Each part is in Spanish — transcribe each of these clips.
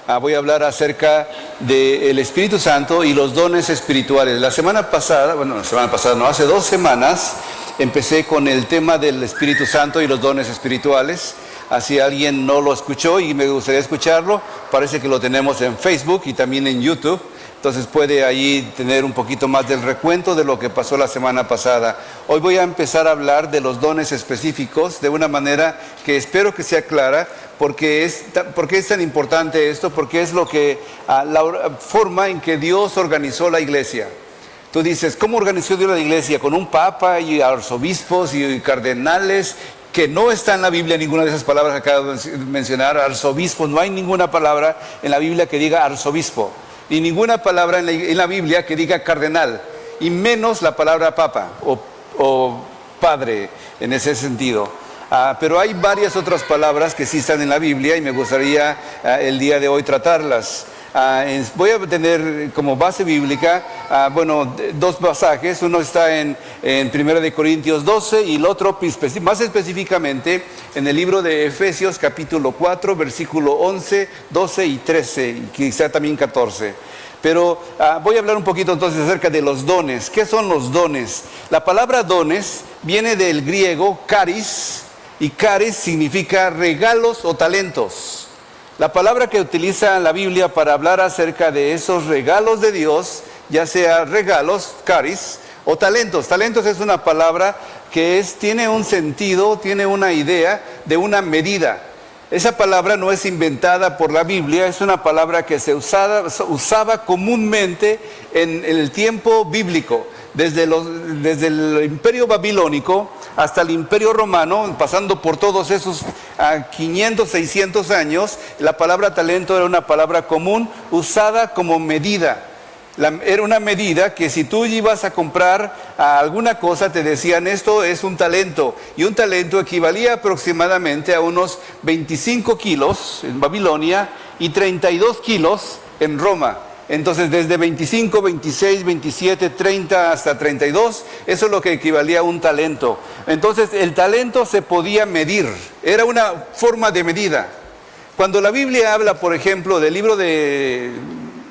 Voy a hablar acerca del Espíritu Santo y los dones espirituales. Hace 2 semanas, empecé con el tema del Espíritu Santo y los dones espirituales. Si alguien no lo escuchó y me gustaría escucharlo, parece que lo tenemos en Facebook y también en YouTube. Entonces puede ahí tener un poquito más del recuento de lo que pasó la semana pasada. Hoy voy a empezar a hablar de los dones específicos de una manera que espero que sea clara. ¿Por qué es tan importante esto? Porque es la forma en que Dios organizó la iglesia. Tú dices, ¿cómo organizó Dios la iglesia? Con un papa y arzobispos y cardenales, que no está en la Biblia ninguna de esas palabras que acabo de mencionar. Arzobispos, no hay ninguna palabra en la Biblia que diga arzobispo, ni ninguna palabra en la Biblia que diga cardenal, y menos la palabra papa o padre en ese sentido. Pero hay varias otras palabras que sí están en la Biblia y me gustaría el día de hoy tratarlas. Voy a tener como base bíblica, dos pasajes. Uno está en 1 Corintios 12 y el otro más específicamente en el libro de Efesios capítulo 4, versículo 11, 12 y 13, y quizá también 14. Pero voy a hablar un poquito entonces acerca de los dones. ¿Qué son los dones? La palabra dones viene del griego charis, y charis significa regalos o talentos. La palabra que utiliza la Biblia para hablar acerca de esos regalos de Dios, ya sea regalos, charis, o talentos. Talentos es una palabra que tiene un sentido, tiene una idea de una medida. Esa palabra no es inventada por la Biblia, es una palabra que se usaba comúnmente en el tiempo bíblico. Desde el imperio babilónico hasta el imperio romano, pasando por todos esos 500, 600 años, la palabra talento era una palabra común usada como medida. Era una medida que si tú ibas a comprar alguna cosa, te decían esto es un talento. Y un talento equivalía aproximadamente a unos 25 kilos en Babilonia y 32 kilos en Roma. Entonces desde 25, 26, 27, 30 hasta 32, eso es lo que equivalía a un talento. Entonces el talento se podía medir, era una forma de medida. Cuando la Biblia habla, por ejemplo, del libro de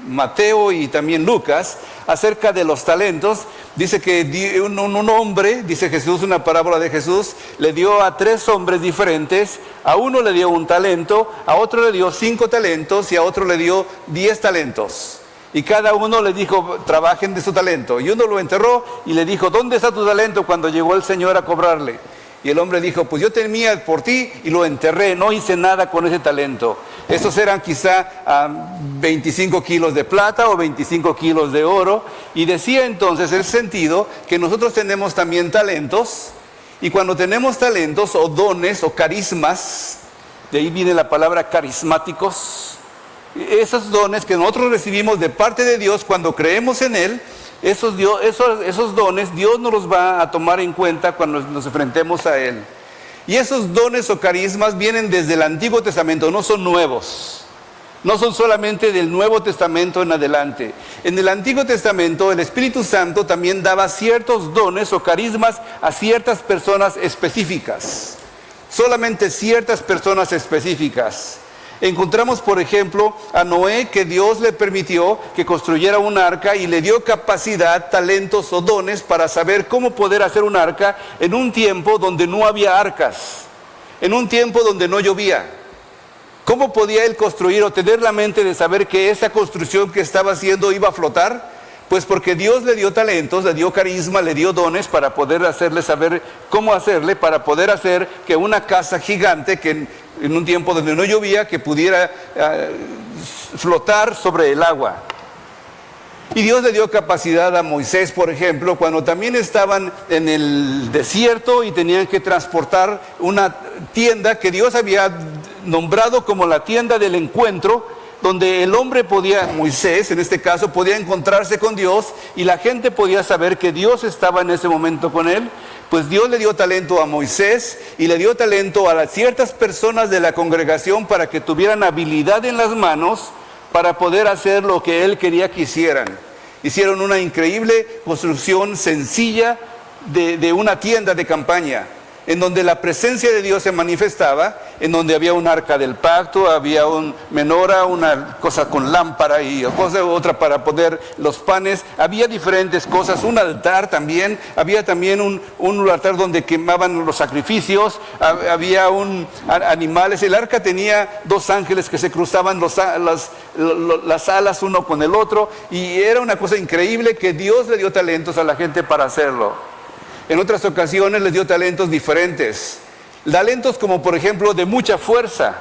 Mateo y también Lucas, acerca de los talentos, dice que un hombre, dice Jesús, una parábola de Jesús, le dio a 3 hombres diferentes. A uno le dio 1 talento, a otro le dio 5 talentos y a otro le dio 10 talentos. Y cada uno le dijo, trabajen de su talento. Y uno lo enterró y le dijo, ¿dónde está tu talento? Cuando llegó el Señor a cobrarle. Y el hombre dijo, pues yo temía por ti y lo enterré, no hice nada con ese talento. Esos eran quizá 25 kilos de plata o 25 kilos de oro. Y decía entonces el sentido que nosotros tenemos también talentos. Y cuando tenemos talentos o dones o carismas, de ahí viene la palabra carismáticos, esos dones que nosotros recibimos de parte de Dios cuando creemos en Él, esos dones Dios nos los va a tomar en cuenta cuando nos enfrentemos a Él. Y esos dones o carismas vienen desde el Antiguo Testamento, no son nuevos. No son solamente del Nuevo Testamento en adelante. En el Antiguo Testamento el Espíritu Santo también daba ciertos dones o carismas a ciertas personas específicas. Solamente ciertas personas específicas. Encontramos, por ejemplo, a Noé, que Dios le permitió que construyera un arca y le dio capacidad, talentos o dones para saber cómo poder hacer un arca en un tiempo donde no había arcas, en un tiempo donde no llovía. ¿Cómo podía él construir o tener la mente de saber que esa construcción que estaba haciendo iba a flotar? Pues porque Dios le dio talentos, le dio carisma, le dio dones para poder hacerle saber cómo hacerle, para poder hacer que una casa gigante, que en un tiempo donde no llovía, que pudiera flotar sobre el agua. Y Dios le dio capacidad a Moisés, por ejemplo, cuando también estaban en el desierto y tenían que transportar una tienda que Dios había nombrado como la tienda del encuentro, donde el hombre podía, Moisés en este caso, podía encontrarse con Dios y la gente podía saber que Dios estaba en ese momento con él. Pues Dios le dio talento a Moisés y le dio talento a ciertas personas de la congregación para que tuvieran habilidad en las manos para poder hacer lo que él quería que hicieran. Hicieron una increíble construcción sencilla de una tienda de campaña. en donde la presencia de Dios se manifestaba, en donde había un arca del pacto, había un menora, una cosa con lámpara y otra para poner los panes, había diferentes cosas, un altar también, había también un altar donde quemaban los sacrificios, había animales. El arca tenía 2 ángeles que se cruzaban las alas uno con el otro, y era una cosa increíble que Dios le dio talentos a la gente para hacerlo. En otras ocasiones les dio talentos diferentes. Talentos como por ejemplo de mucha fuerza.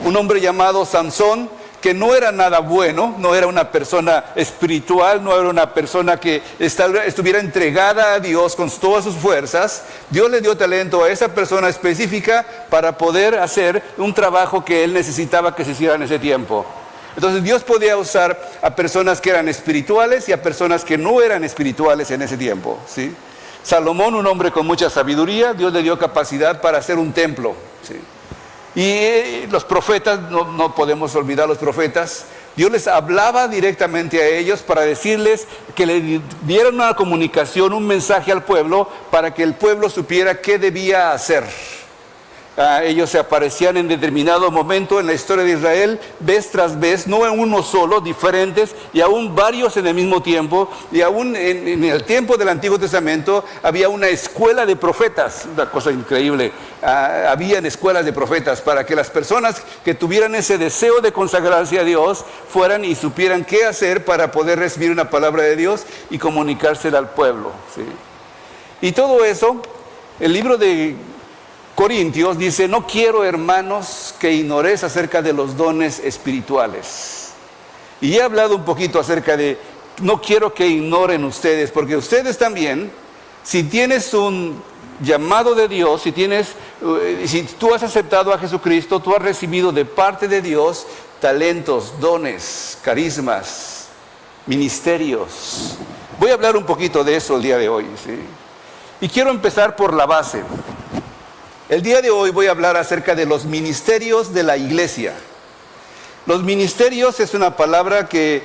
Un hombre llamado Sansón, que no era nada bueno, no era una persona espiritual, no era una persona que estuviera entregada a Dios con todas sus fuerzas. Dios le dio talento a esa persona específica para poder hacer un trabajo que él necesitaba que se hiciera en ese tiempo. Entonces Dios podía usar a personas que eran espirituales y a personas que no eran espirituales en ese tiempo, ¿sí? Salomón, un hombre con mucha sabiduría, Dios le dio capacidad para hacer un templo, ¿sí? Y los profetas, no podemos olvidar los profetas, Dios les hablaba directamente a ellos para decirles que le dieran una comunicación, un mensaje al pueblo, para que el pueblo supiera qué debía hacer. Ellos se aparecían en determinado momento en la historia de Israel, vez tras vez, no en uno solo, diferentes, y aún varios en el mismo tiempo. Y aún en el tiempo del Antiguo Testamento había una escuela de profetas, una cosa increíble. Habían escuelas de profetas para que las personas que tuvieran ese deseo de consagrarse a Dios fueran y supieran qué hacer para poder recibir una palabra de Dios y comunicársela al pueblo, ¿sí? Y todo eso, el libro de Corintios dice: no quiero, hermanos, que ignoréis acerca de los dones espirituales. Y he hablado un poquito acerca de, no quiero que ignoren ustedes, porque ustedes también, si tienes un llamado de Dios, si tú has aceptado a Jesucristo, tú has recibido de parte de Dios talentos, dones, carismas, ministerios. Voy a hablar un poquito de eso el día de hoy, ¿sí? Y quiero empezar por la base. El día de hoy voy a hablar acerca de los ministerios de la iglesia. Los ministerios es una palabra que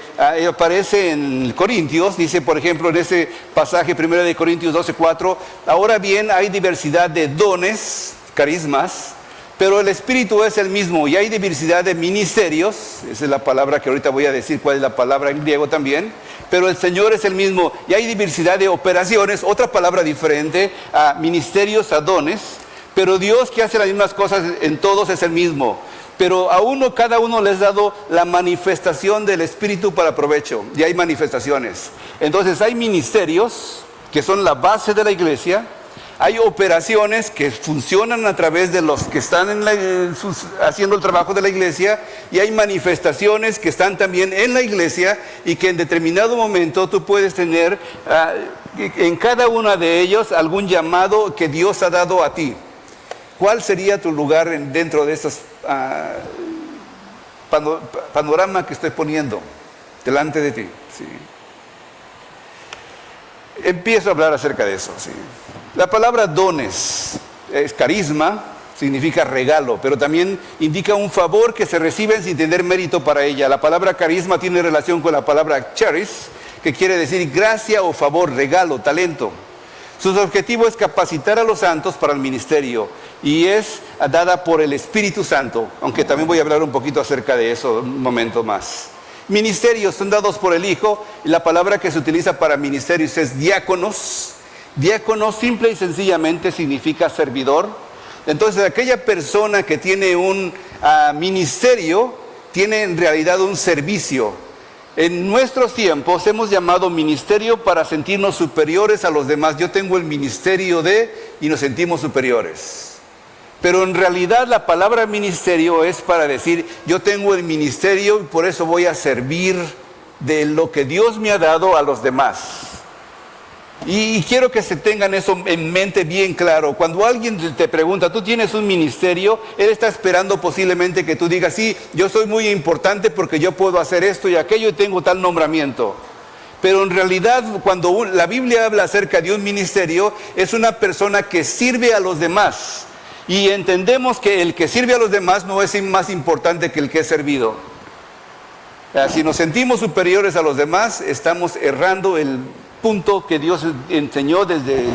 aparece en Corintios, dice por ejemplo en ese pasaje 1 de Corintios 12:4, ahora bien hay diversidad de dones, carismas, pero el Espíritu es el mismo, y hay diversidad de ministerios, esa es la palabra que ahorita voy a decir cuál es la palabra en griego también, pero el Señor es el mismo, y hay diversidad de operaciones, otra palabra diferente a ministerios, a dones. Pero Dios, que hace las mismas cosas en todos, es el mismo. Pero a cada uno les ha dado la manifestación del Espíritu para provecho. Y hay manifestaciones. Entonces hay ministerios que son la base de la iglesia. Hay operaciones que funcionan a través de los que están haciendo el trabajo de la iglesia. Y hay manifestaciones que están también en la iglesia y que en determinado momento tú puedes tener en cada una de ellos algún llamado que Dios ha dado a ti. ¿Cuál sería tu lugar dentro de estos panoramas que estoy poniendo delante de ti? ¿Sí? Empiezo a hablar acerca de eso, ¿sí? La palabra dones es carisma, significa regalo, pero también indica un favor que se recibe sin tener mérito para ella. La palabra carisma tiene relación con la palabra charis, que quiere decir gracia o favor, regalo, talento. Su objetivo es capacitar a los santos para el ministerio y es dada por el Espíritu Santo, aunque también voy a hablar un poquito acerca de eso un momento más. Ministerios son dados por el Hijo, y la palabra que se utiliza para ministerios es diáconos. Diácono simple y sencillamente significa servidor. Entonces aquella persona que tiene un ministerio tiene en realidad un servicio. En nuestros tiempos hemos llamado ministerio para sentirnos superiores a los demás. Yo tengo el ministerio y nos sentimos superiores. Pero en realidad la palabra ministerio es para decir, yo tengo el ministerio y por eso voy a servir de lo que Dios me ha dado a los demás. Y quiero que se tengan eso en mente bien claro. Cuando alguien te pregunta, ¿tú tienes un ministerio? Él está esperando posiblemente que tú digas, sí, yo soy muy importante porque yo puedo hacer esto y aquello y tengo tal nombramiento. Pero en realidad, cuando la Biblia habla acerca de un ministerio, es una persona que sirve a los demás. Y entendemos que el que sirve a los demás no es más importante que el que es servido. Si nos sentimos superiores a los demás, estamos errando el punto que Dios enseñó desde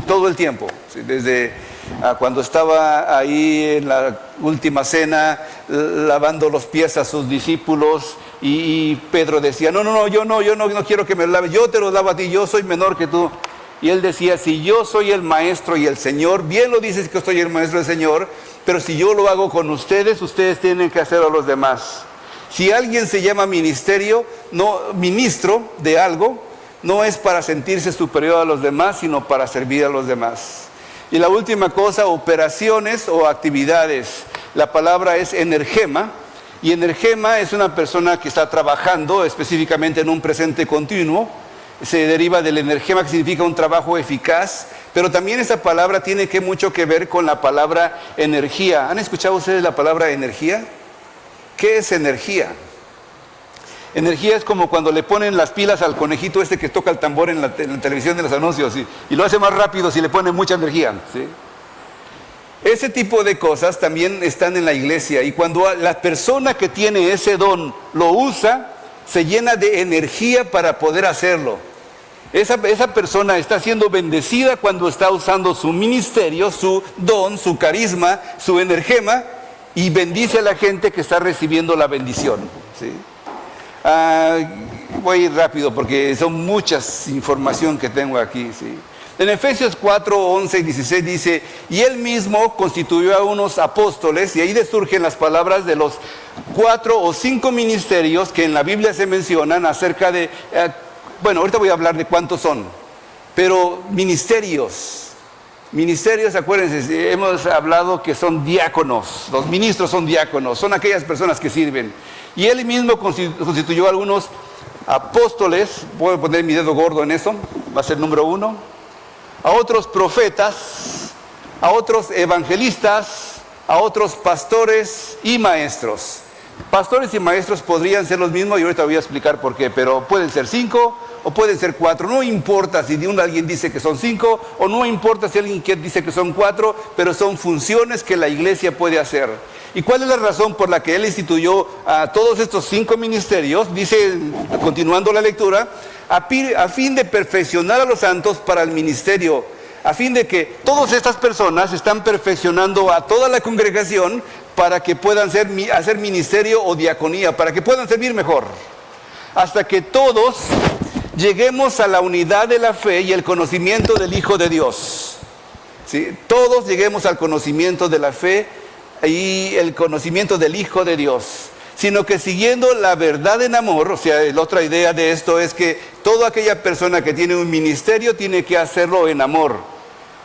todo el tiempo, ¿sí? Desde cuando estaba ahí en la última cena, lavando los pies a sus discípulos, y Pedro decía, yo no quiero que me laves, yo te los lavo a ti, yo soy menor que tú. Y él decía, si yo soy el maestro y el Señor, bien lo dices que soy el maestro y el Señor, pero si yo lo hago con ustedes, ustedes tienen que hacerlo a los demás. Si alguien se llama ministro de algo, no es para sentirse superior a los demás, sino para servir a los demás. Y la última cosa, operaciones o actividades. La palabra es energema, y energema es una persona que está trabajando específicamente en un presente continuo. Se deriva del energema, que significa un trabajo eficaz, pero también esa palabra tiene mucho que ver con la palabra energía. ¿Han escuchado ustedes la palabra energía? ¿Qué es energía? Energía es como cuando le ponen las pilas al conejito que toca el tambor en la televisión de los anuncios, y lo hace más rápido si le ponen mucha energía, ¿sí? Ese tipo de cosas también están en la iglesia, y cuando la persona que tiene ese don lo usa, se llena de energía para poder hacerlo. Esa persona está siendo bendecida cuando está usando su ministerio, su don, su carisma, su energema, y bendice a la gente que está recibiendo la bendición, ¿sí? Voy a ir rápido porque son muchas información que tengo aquí, ¿sí? En Efesios 4, 11 y 16 dice, y él mismo constituyó a unos apóstoles, y ahí surgen las palabras de los 4 o 5 ministerios que en la Biblia se mencionan acerca de, ahorita voy a hablar de cuántos son, pero ministerios, acuérdense, hemos hablado que son diáconos, los ministros son diáconos, son aquellas personas que sirven, y él mismo constituyó a algunos apóstoles, voy a poner mi dedo gordo en eso, va a ser número 1, a otros profetas, a otros evangelistas, a otros pastores y maestros. Pastores y maestros podrían ser los mismos, y ahorita voy a explicar por qué, pero pueden ser 5 o pueden ser 4. No importa si alguien dice que son 5, o no importa si alguien dice que son 4, pero son funciones que la iglesia puede hacer. ¿Y cuál es la razón por la que él instituyó a todos estos 5 ministerios? Dice, continuando la lectura, a fin de perfeccionar a los santos para el ministerio, a fin de que todas estas personas están perfeccionando a toda la congregación para que puedan hacer ministerio o diaconía, para que puedan servir mejor, hasta que todos lleguemos a la unidad de la fe y el conocimiento del Hijo de Dios, ¿sí? Todos lleguemos al conocimiento de la fe y el conocimiento del Hijo de Dios, sino que siguiendo la verdad en amor. O sea, la otra idea de esto es que toda aquella persona que tiene un ministerio tiene que hacerlo en amor.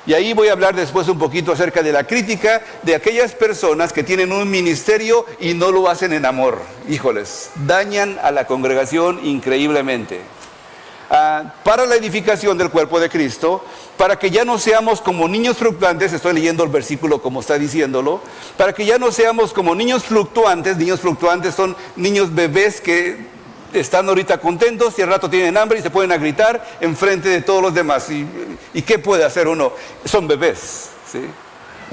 Y ahí voy a hablar después un poquito acerca de la crítica de aquellas personas que tienen un ministerio y no lo hacen en amor. Híjoles, dañan a la congregación increíblemente. Para la edificación del cuerpo de Cristo, para que ya no seamos como niños fluctuantes, estoy leyendo el versículo como está diciéndolo, para que ya no seamos como niños fluctuantes son niños bebés que están ahorita contentos y al rato tienen hambre y se pueden a gritar en frente de todos los demás. ¿Y qué puede hacer uno? Son bebés, ¿sí?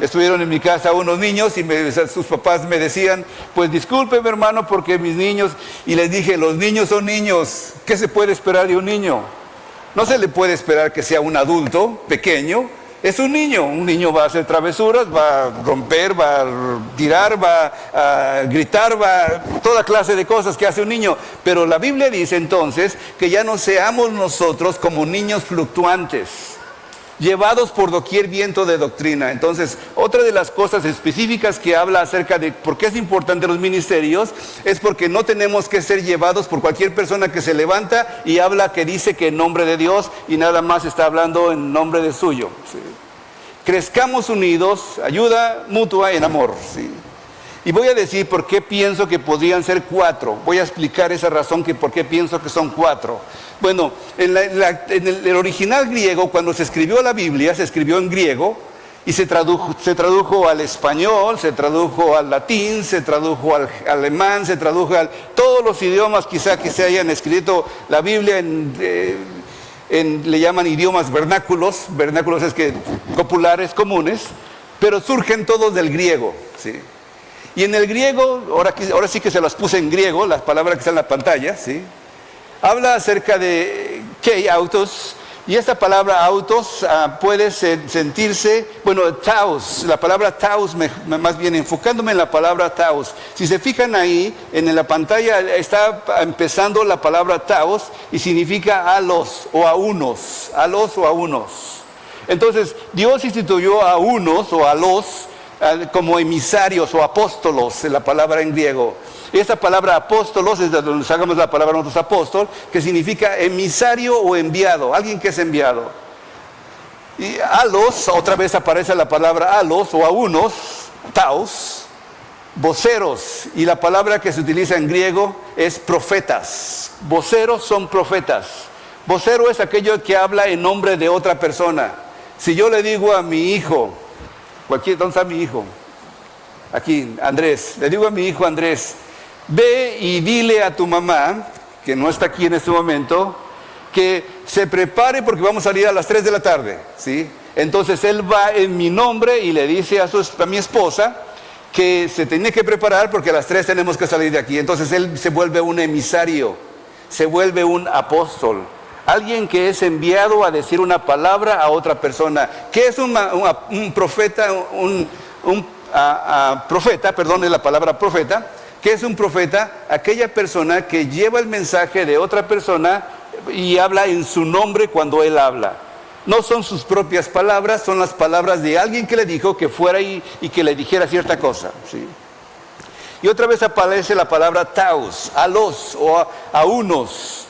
Estuvieron en mi casa unos niños y sus papás me decían, pues discúlpeme hermano porque mis niños, y les dije, los niños son niños, ¿qué se puede esperar de un niño? No se le puede esperar que sea un adulto pequeño, es un niño va a hacer travesuras, va a romper, va a tirar, va a gritar, toda clase de cosas que hace un niño, pero la Biblia dice entonces que ya no seamos nosotros como niños fluctuantes, llevados por doquier viento de doctrina. Entonces, otra de las cosas específicas que habla acerca de por qué es importante los ministerios, es porque no tenemos que ser llevados por cualquier persona que se levanta y habla que dice que en nombre de Dios y nada más está hablando en nombre de suyo, ¿sí? Crezcamos unidos, ayuda mutua en amor, ¿sí? Y voy a decir por qué pienso que podrían ser 4. Voy a explicar esa razón que por qué pienso que son 4. Bueno, en el original griego, cuando se escribió la Biblia, se escribió en griego y se tradujo al español, se tradujo al latín, se tradujo al alemán, se tradujo a todos los idiomas quizá que se hayan escrito la Biblia le llaman idiomas vernáculos es que populares, comunes, pero surgen todos del griego, ¿sí? Y en el griego, ahora sí que se las puse en griego, las palabras que están en la pantalla, ¿sí? Habla acerca de kei autos, Y esta palabra autos puede sentirse, bueno, taos, la palabra taos, más bien enfocándome en la palabra taos. Si se fijan ahí, en la pantalla está empezando la palabra taos y significa a los o a unos, a los o a unos. Entonces, Dios instituyó a unos o a los como emisarios o apóstolos, en la palabra en griego. Esta palabra apóstolos es de donde sacamos la palabra nosotros apóstol, que significa emisario o enviado, alguien que es enviado. Y a los, otra vez aparece la palabra a los o a unos, taos, voceros, y la palabra que se utiliza en griego es profetas. Voceros son profetas. Vocero es aquello que habla en nombre de otra persona. Si yo le digo a mi hijo, ¿dónde está mi hijo? Aquí, Andrés. Le digo a mi hijo Andrés, ve y dile a tu mamá, que no está aquí en este momento, que se prepare porque vamos a salir a las 3 de la tarde, ¿sí? Entonces él va en mi nombre y le dice a mi esposa que se tiene que preparar porque a las 3 tenemos que salir de aquí. Entonces él se vuelve un emisario, se vuelve un apóstol. Alguien que es enviado a decir una palabra a otra persona. ¿Qué es un profeta? Profeta, perdón, es la palabra profeta. ¿Qué es un profeta? Aquella persona que lleva el mensaje de otra persona y habla en su nombre cuando él habla. No son sus propias palabras, son las palabras de alguien que le dijo que fuera y que le dijera cierta cosa, ¿sí? Y otra vez aparece la palabra taos, a los o a unos.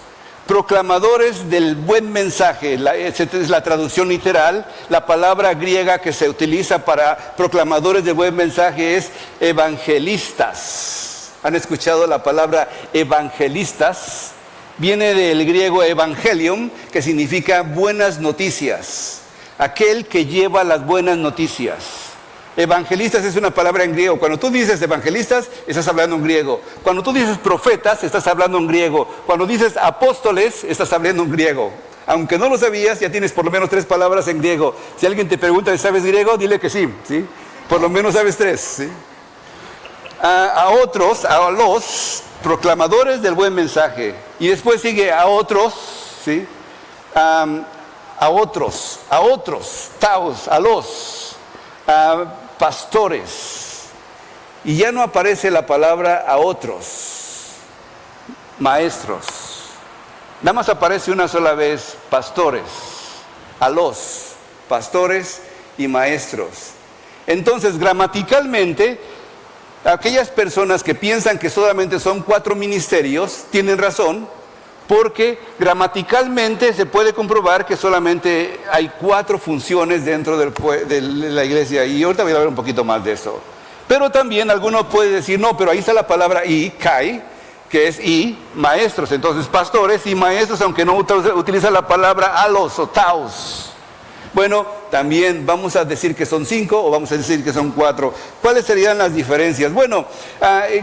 Proclamadores del buen mensaje, esa es la traducción literal. La palabra griega que se utiliza para proclamadores del buen mensaje es evangelistas. ¿Han escuchado la palabra evangelistas? Viene del griego evangelium, que significa buenas noticias. Aquel que lleva las buenas noticias. Evangelistas es una palabra en griego. Cuando tú dices evangelistas, estás hablando en griego. Cuando tú dices profetas, estás hablando en griego. Cuando dices apóstoles, estás hablando en griego. Aunque no lo sabías, ya tienes por lo menos 3 palabras en griego. Si alguien te pregunta si sabes griego, dile que sí, ¿sí? Por lo menos sabes 3, ¿sí? A los proclamadores del buen mensaje. Y después sigue a otros, ¿sí? A otros, taos, a los pastores. Y ya no aparece la palabra a otros, maestros. Nada más aparece una sola vez, pastores, a los pastores y maestros. Entonces, gramaticalmente, aquellas personas que piensan que solamente son 4 ministerios, tienen razón, porque gramaticalmente se puede comprobar que solamente hay 4 funciones dentro de la iglesia. Y ahorita voy a hablar un poquito más de eso. Pero también alguno puede decir, no, pero ahí está la palabra y, kai, que es y, maestros. Entonces, pastores y maestros, aunque no utiliza la palabra alos o taos. Bueno, también vamos a decir que son 5 o vamos a decir que son 4. ¿Cuáles serían las diferencias? Bueno,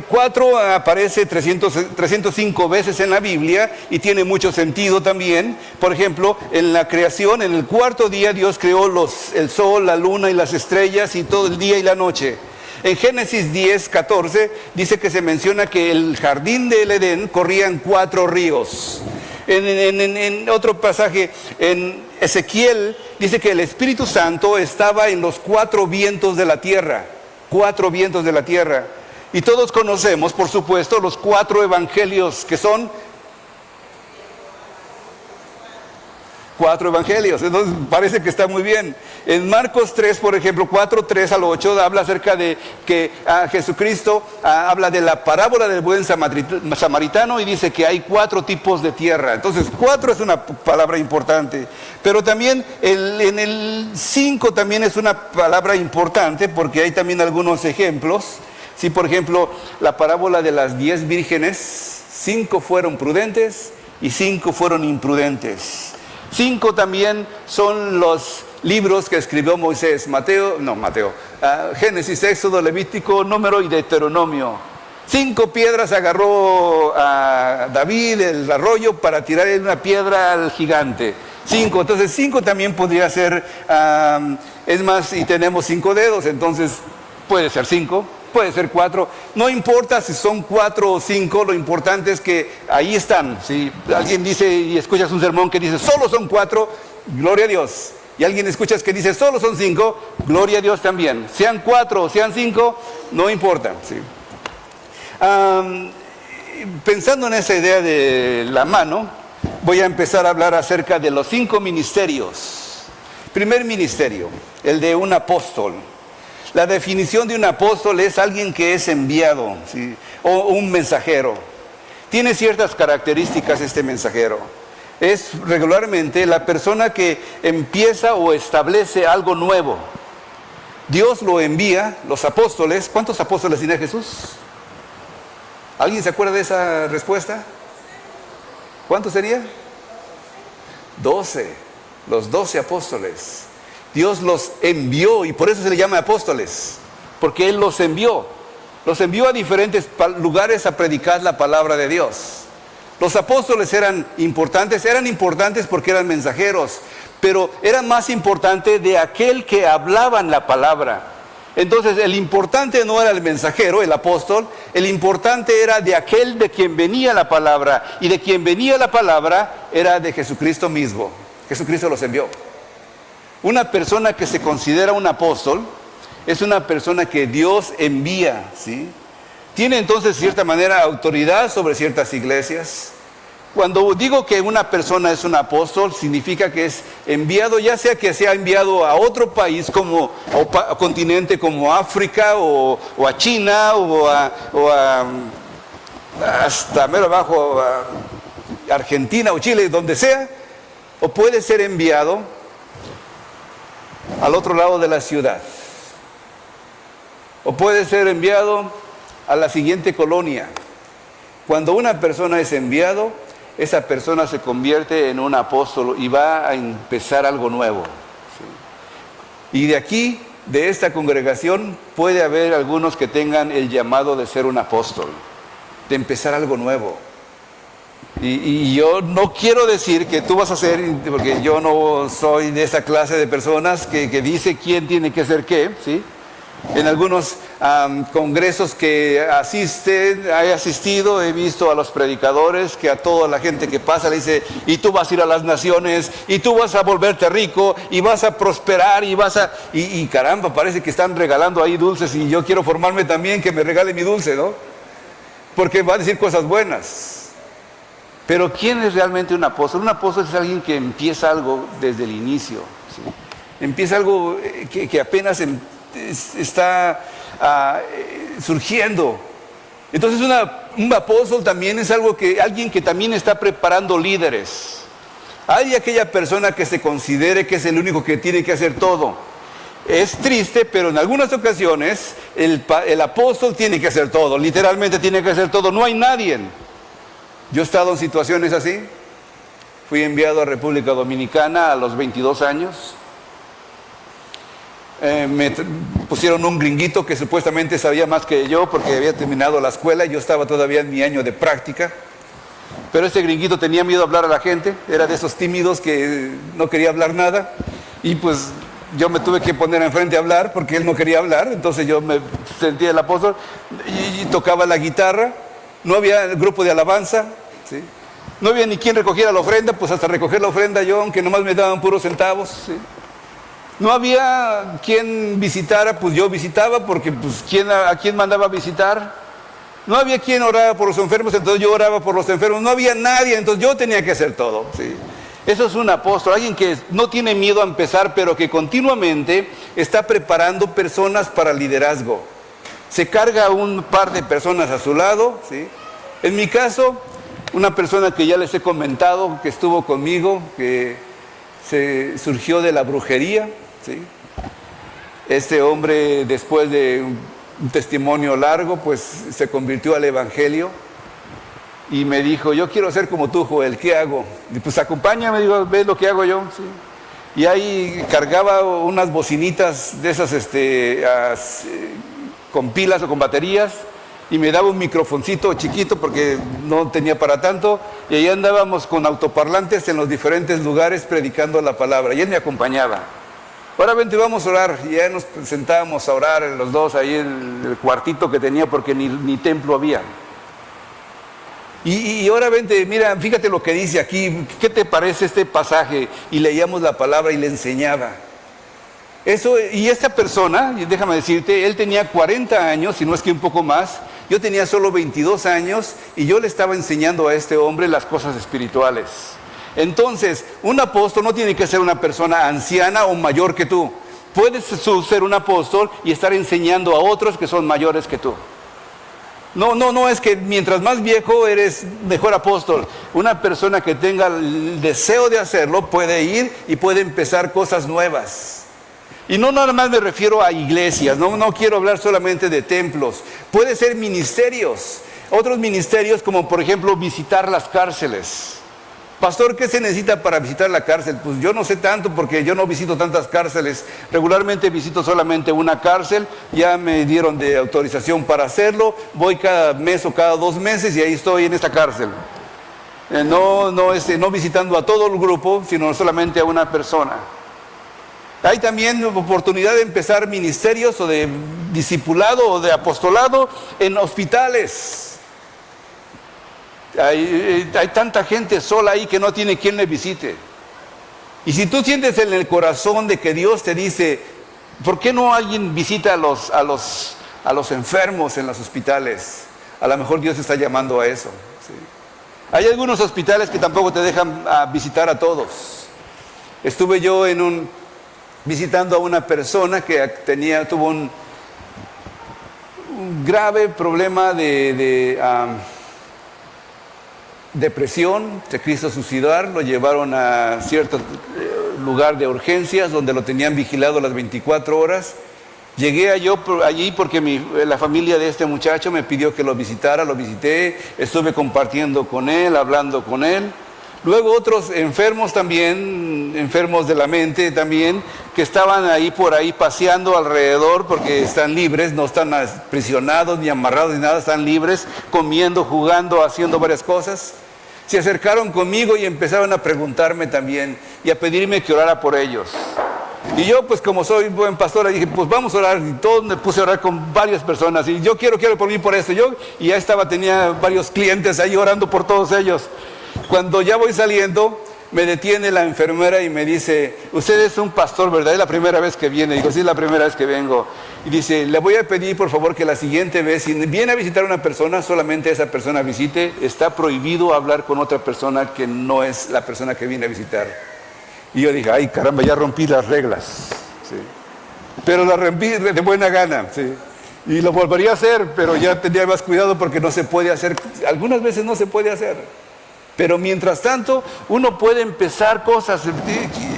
4 aparece 305 veces en la Biblia y tiene mucho sentido también. Por ejemplo, en la creación, en el 4º día Dios creó el sol, la luna y las estrellas y todo el día y la noche. En Génesis 10:14 dice que se menciona que el jardín del Edén corrían 4 ríos. En otro pasaje, en Ezequiel, dice que el Espíritu Santo estaba en los 4 vientos de la tierra. 4 vientos de la tierra. Y todos conocemos, por supuesto, los 4 evangelios, que son 4 evangelios. Entonces parece que está muy bien. En Marcos 3, por ejemplo, 4:3 al 8, habla acerca de que Jesucristo habla de la parábola del buen samaritano y dice que hay 4 tipos de tierra. Entonces 4 es una palabra importante. Pero también en el 5 también es una palabra importante porque hay también algunos ejemplos. Sí, por ejemplo, la parábola de las 10 vírgenes, 5 fueron prudentes y 5 fueron imprudentes. 5 también son los libros que escribió Moisés, Génesis, Éxodo, Levítico, Número y Deuteronomio. 5 piedras agarró a David el arroyo para tirarle una piedra al gigante. 5, entonces 5 también podría ser, es más, y tenemos 5 dedos, entonces puede ser 5. Puede ser 4, no importa si son 4 o 5, lo importante es que ahí están. Si alguien dice y escuchas un sermón que dice solo son 4, gloria a Dios. Y alguien escuchas que dice, solo son 5, gloria a Dios también. Sean 4 o sean 5, no importa. ¿Sí? Pensando en esa idea de la mano, voy a empezar a hablar acerca de los 5 ministerios. Primer ministerio, el de un apóstol. La definición de un apóstol es alguien que es enviado, ¿sí? O un mensajero. Tiene ciertas características este mensajero. Es regularmente la persona que empieza o establece algo nuevo. Dios lo envía, los apóstoles. ¿Cuántos apóstoles tiene Jesús? ¿Alguien se acuerda de esa respuesta? ¿Cuántos sería? 12. Los 12 apóstoles. Dios los envió y por eso se le llama apóstoles. Porque Él los envió. Los envió a diferentes lugares a predicar la palabra de Dios. Los apóstoles eran importantes porque eran mensajeros, pero era más importante de aquel que hablaban la palabra. Entonces el importante no era el mensajero, el apóstol, el importante era de aquel de quien venía la palabra, y de quien venía la palabra era de Jesucristo mismo. Jesucristo los envió. Una persona que se considera un apóstol es una persona que Dios envía, ¿sí? Tiene entonces, de cierta manera, autoridad sobre ciertas iglesias. Cuando digo que una persona es un apóstol, significa que es enviado, ya sea que sea enviado a otro país, como a continente como África, o a China, o hasta mero abajo, a Argentina o Chile, donde sea, o puede ser enviado al otro lado de la ciudad, o puede ser enviado a la siguiente colonia. Cuando una persona es enviado, esa persona se convierte en un apóstol y va a empezar algo nuevo. ¿Sí? Y de aquí, de esta congregación, puede haber algunos que tengan el llamado de ser un apóstol, de empezar algo nuevo. Y yo no quiero decir que tú vas a ser, porque yo no soy de esa clase de personas que dice quién tiene que ser qué, ¿sí? En algunos congresos que he asistido, he visto a los predicadores que a toda la gente que pasa le dice, y tú vas a ir a las naciones, y tú vas a volverte rico, y vas a prosperar, y caramba, parece que están regalando ahí dulces, y yo quiero formarme también, que me regale mi dulce, ¿no? Porque va a decir cosas buenas. Pero ¿quién es realmente un apóstol? Un apóstol es alguien que empieza algo desde el inicio, ¿sí? Empieza algo que apenas está surgiendo. Entonces un apóstol también es alguien que también está preparando líderes. Hay aquella persona que se considere que es el único que tiene que hacer todo. Es triste, pero en algunas ocasiones el apóstol tiene que hacer todo, literalmente tiene que hacer todo, no hay nadie. Yo he estado en situaciones así. Fui enviado a República Dominicana a los 22 años. Me pusieron un gringuito que supuestamente sabía más que yo porque había terminado la escuela y yo estaba todavía en mi año de práctica. Pero ese gringuito tenía miedo a hablar a la gente, era de esos tímidos que no quería hablar nada. Y pues yo me tuve que poner enfrente a hablar porque él no quería hablar. Entonces yo me sentía el apóstol y tocaba la guitarra. No había grupo de alabanza, ¿sí? No había ni quien recogiera la ofrenda, pues hasta recoger la ofrenda yo, aunque nomás me daban puros centavos, ¿sí? No había quien visitara, pues yo visitaba, porque pues ¿a quién mandaba a visitar? No había quien oraba por los enfermos, entonces yo oraba por los enfermos. No había nadie, entonces yo tenía que hacer todo, ¿sí? Eso es un apóstol, alguien que no tiene miedo a empezar, pero que continuamente está preparando personas para liderazgo. Se carga un par de personas a su lado, ¿sí? En mi caso, una persona que ya les he comentado, que estuvo conmigo, que se surgió de la brujería, ¿sí? Este hombre, después de un testimonio largo, pues se convirtió al evangelio y me dijo, yo quiero ser como tú, Joel, ¿qué hago? Y pues acompáñame, digo, ¿ves lo que hago yo? ¿Sí? Y ahí cargaba unas bocinitas de esas con pilas o con baterías, y me daba un microfoncito chiquito porque no tenía para tanto, y ahí andábamos con autoparlantes en los diferentes lugares predicando la palabra, y él me acompañaba. Ahora vente, vamos a orar, y ya nos sentábamos a orar los dos ahí en el cuartito que tenía porque ni templo había. Y ahora vente, mira, fíjate lo que dice aquí, ¿qué te parece este pasaje? Y leíamos la palabra y le enseñaba. Eso, y esta persona, déjame decirte, él tenía 40 años, si no es que un poco más, yo tenía solo 22 años y yo le estaba enseñando a este hombre las cosas espirituales. Entonces, un apóstol no tiene que ser una persona anciana o mayor que tú. Puedes ser un apóstol y estar enseñando a otros que son mayores que tú. No es que mientras más viejo eres mejor apóstol. Una persona que tenga el deseo de hacerlo puede ir y puede empezar cosas nuevas. Y no nada más me refiero a iglesias, no quiero hablar solamente de templos. Puede ser ministerios, otros ministerios como por ejemplo visitar las cárceles. Pastor, ¿qué se necesita para visitar la cárcel? Pues yo no sé tanto porque yo no visito tantas cárceles. Regularmente visito solamente una cárcel, ya me dieron de autorización para hacerlo, voy cada mes o cada 2 meses y ahí estoy en esta cárcel. No visitando a todo el grupo, sino solamente a una persona. Hay también oportunidad de empezar ministerios o de discipulado o de apostolado en hospitales. Hay tanta gente sola ahí que no tiene quien le visite. Y si tú sientes en el corazón de que Dios te dice, ¿por qué no alguien visita a los enfermos en los hospitales? A lo mejor Dios está llamando a eso. ¿Sí? Hay algunos hospitales que tampoco te dejan visitar a todos. Estuve yo visitando a una persona que tuvo un grave problema de depresión, se quiso suicidar, lo llevaron a cierto lugar de urgencias donde lo tenían vigilado las 24 horas. Llegué allí porque la familia de este muchacho me pidió que lo visitara, lo visité, estuve compartiendo con él, hablando con él. Luego otros enfermos también, enfermos de la mente también, que estaban por ahí paseando alrededor porque están libres, no están aprisionados ni amarrados ni nada, están libres, comiendo, jugando, haciendo varias cosas. Se acercaron conmigo y empezaron a preguntarme también y a pedirme que orara por ellos. Y yo, pues como soy buen pastor, dije, pues vamos a orar. Y todos me puse a orar con varias personas. Y yo quiero por mí por esto. Y ya tenía varios clientes ahí orando por todos ellos. Cuando ya voy saliendo, me detiene la enfermera y me dice, usted es un pastor, ¿verdad? Es la primera vez que viene. Digo, sí, es la primera vez que vengo. Y dice, le voy a pedir por favor que la siguiente vez, si viene a visitar a una persona, solamente esa persona visite. Está prohibido hablar con otra persona que no es la persona que viene a visitar. Y yo dije, ay caramba, ya rompí las reglas. ¿Sí? Pero las rompí de buena gana. ¿Sí? Y lo volvería a hacer, pero ya tendría más cuidado porque no se puede hacer. Algunas veces no se puede hacer. Pero mientras tanto, uno puede empezar cosas.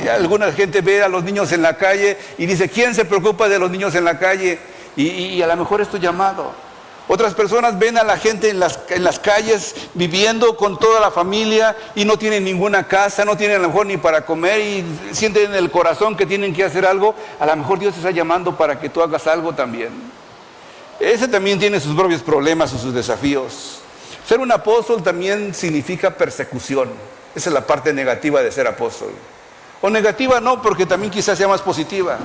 Alguna gente ve a los niños en la calle y dice, ¿quién se preocupa de los niños en la calle? Y a lo mejor es tu llamado. Otras personas ven a la gente en las calles viviendo con toda la familia y no tienen ninguna casa, no tienen a lo mejor ni para comer y sienten en el corazón que tienen que hacer algo. A lo mejor Dios te está llamando para que tú hagas algo también. Ese también tiene sus propios problemas o sus desafíos. Ser un apóstol también significa persecución. Esa es la parte negativa de ser apóstol. O negativa no, porque también quizás sea más positiva.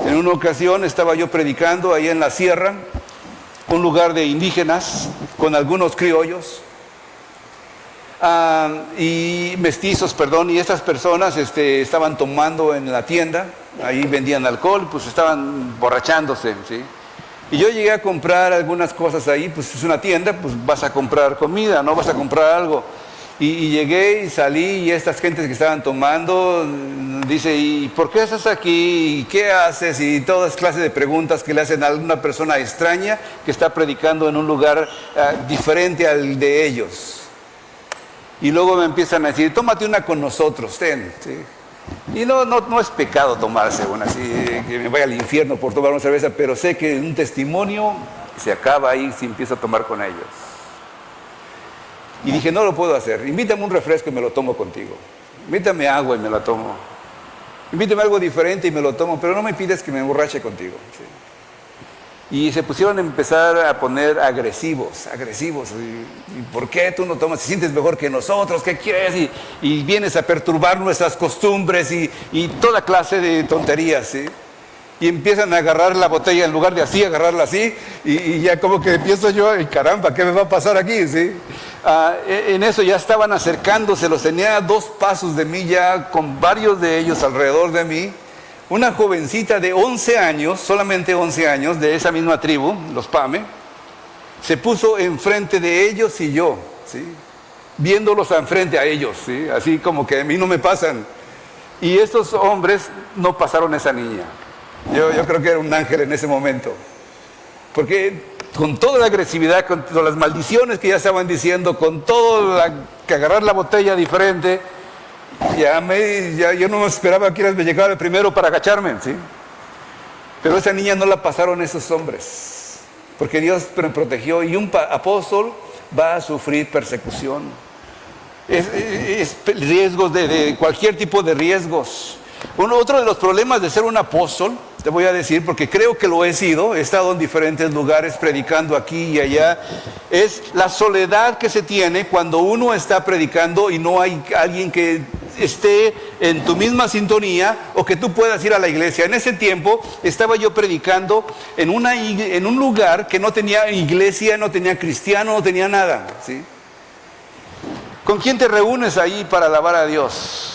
En una ocasión estaba yo predicando ahí en la sierra, un lugar de indígenas, con algunos criollos, y mestizos, y estas personas estaban tomando en la tienda, ahí vendían alcohol, pues estaban borrachándose, ¿sí? Y yo llegué a comprar algunas cosas ahí, pues es una tienda, pues vas a comprar comida, no vas a comprar algo. Y llegué y salí y estas gentes que estaban tomando, dice, ¿y por qué estás aquí? ¿Y qué haces? Y todas clases de preguntas que le hacen a una persona extraña que está predicando en un lugar diferente al de ellos. Y luego me empiezan a decir, tómate una con nosotros, ten, ¿sí? Y no es pecado tomarse una así, que me vaya al infierno por tomar una cerveza, pero sé que un testimonio se acaba ahí si empiezo a tomar con ellos. Y dije, no lo puedo hacer, invítame un refresco y me lo tomo contigo. Invítame agua y me la tomo. Invítame algo diferente y me lo tomo, pero no me pides que me emborrache contigo. ¿Sí? Y se pusieron a empezar a poner agresivos. ¿Y por qué tú no tomas? ¿Te sientes mejor que nosotros? ¿Qué quieres? Y vienes a perturbar nuestras costumbres y toda clase de tonterías. ¿Sí? y empiezan a agarrar la botella en lugar de así, agarrarla así, y ya como que empiezo yo, ay, caramba, ¿qué me va a pasar aquí? ¿Sí? En eso ya estaban acercándose, los tenía a 2 pasos de mí ya, con varios de ellos alrededor de mí. Una jovencita de 11 años, solamente 11 años, de esa misma tribu, los Pame, se puso enfrente de ellos y yo, ¿sí? Viéndolos enfrente a ellos, ¿sí? Así como que a mí no me pasan. Y estos hombres no pasaron a esa niña. Yo creo que era un ángel en ese momento. Porque con toda la agresividad, con todas las maldiciones que ya estaban diciendo, con todo que agarrar la botella diferente, yo no me esperaba que me llegara primero para agacharme, ¿sí? Pero esa niña no la pasaron esos hombres, porque Dios me protegió, y un apóstol va a sufrir persecución. Es riesgos de cualquier tipo de riesgos. Otro de los problemas de ser un apóstol, te voy a decir, porque creo que lo he sido, he estado en diferentes lugares predicando aquí y allá, es la soledad que se tiene cuando uno está predicando y no hay alguien que esté en tu misma sintonía o que tú puedas ir a la iglesia. En ese tiempo estaba yo predicando en un lugar que no tenía iglesia, no tenía cristiano, no tenía nada, ¿sí? ¿Con quién te reúnes ahí para alabar a Dios?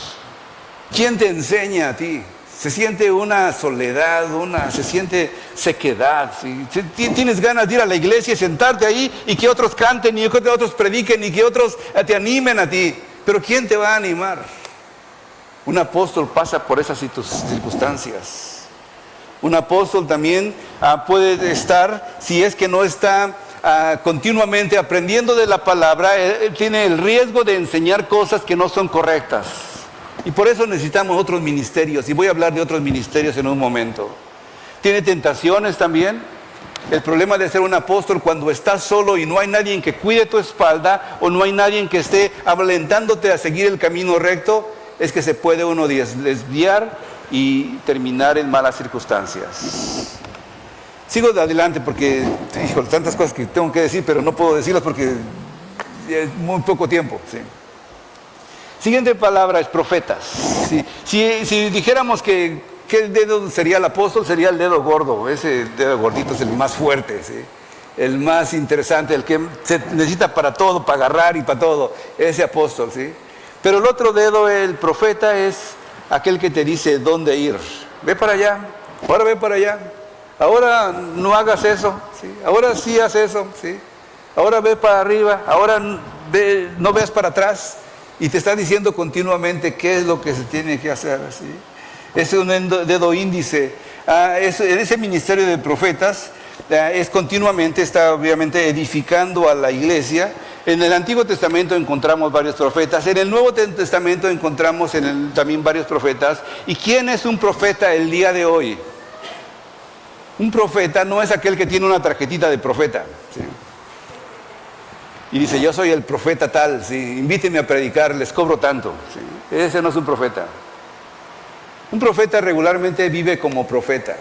¿Quién te enseña a ti? Se siente una soledad, se siente sequedad, ¿sí? Tienes ganas de ir a la iglesia y sentarte ahí y que otros canten y que otros prediquen y que otros te animen a ti. Pero ¿quién te va a animar? Un apóstol pasa por esas circunstancias. Un apóstol también puede estar, si es que no está continuamente aprendiendo de la palabra, tiene el riesgo de enseñar cosas que no son correctas. Y por eso necesitamos otros ministerios, y voy a hablar de otros ministerios en un momento. Tiene tentaciones también. El problema de ser un apóstol cuando estás solo y no hay nadie que cuide tu espalda, o no hay nadie que esté alentándote a seguir el camino recto, es que se puede uno desviar y terminar en malas circunstancias. Sigo de adelante porque, híjole, tantas cosas que tengo que decir, pero no puedo decirlas porque es muy poco tiempo, ¿sí? Siguiente palabra es profetas. ¿Sí? Si dijéramos que ¿qué dedo sería el apóstol? Sería el dedo gordo. Ese dedo gordito es el más fuerte, ¿sí? El más interesante, el que se necesita para todo, para agarrar y para todo. Ese apóstol, ¿sí? Pero el otro dedo, el profeta, es aquel que te dice dónde ir. Ve para allá, ahora ve para allá. Ahora no hagas eso, ¿sí? Ahora sí haz eso, ¿sí? Ahora ve para arriba, ahora no veas para atrás. Y te está diciendo continuamente qué es lo que se tiene que hacer, ¿sí? Es un dedo índice. En ese ministerio de profetas es continuamente, está obviamente edificando a la iglesia. En el Antiguo Testamento encontramos varios profetas. En el Nuevo Testamento encontramos también varios profetas. ¿Y quién es un profeta el día de hoy? Un profeta no es aquel que tiene una tarjetita de profeta, ¿sí? Y dice, yo soy el profeta tal, ¿sí? Invíteme a predicar, les cobro tanto, ¿sí? Ese no es un profeta. Un profeta regularmente vive como profeta.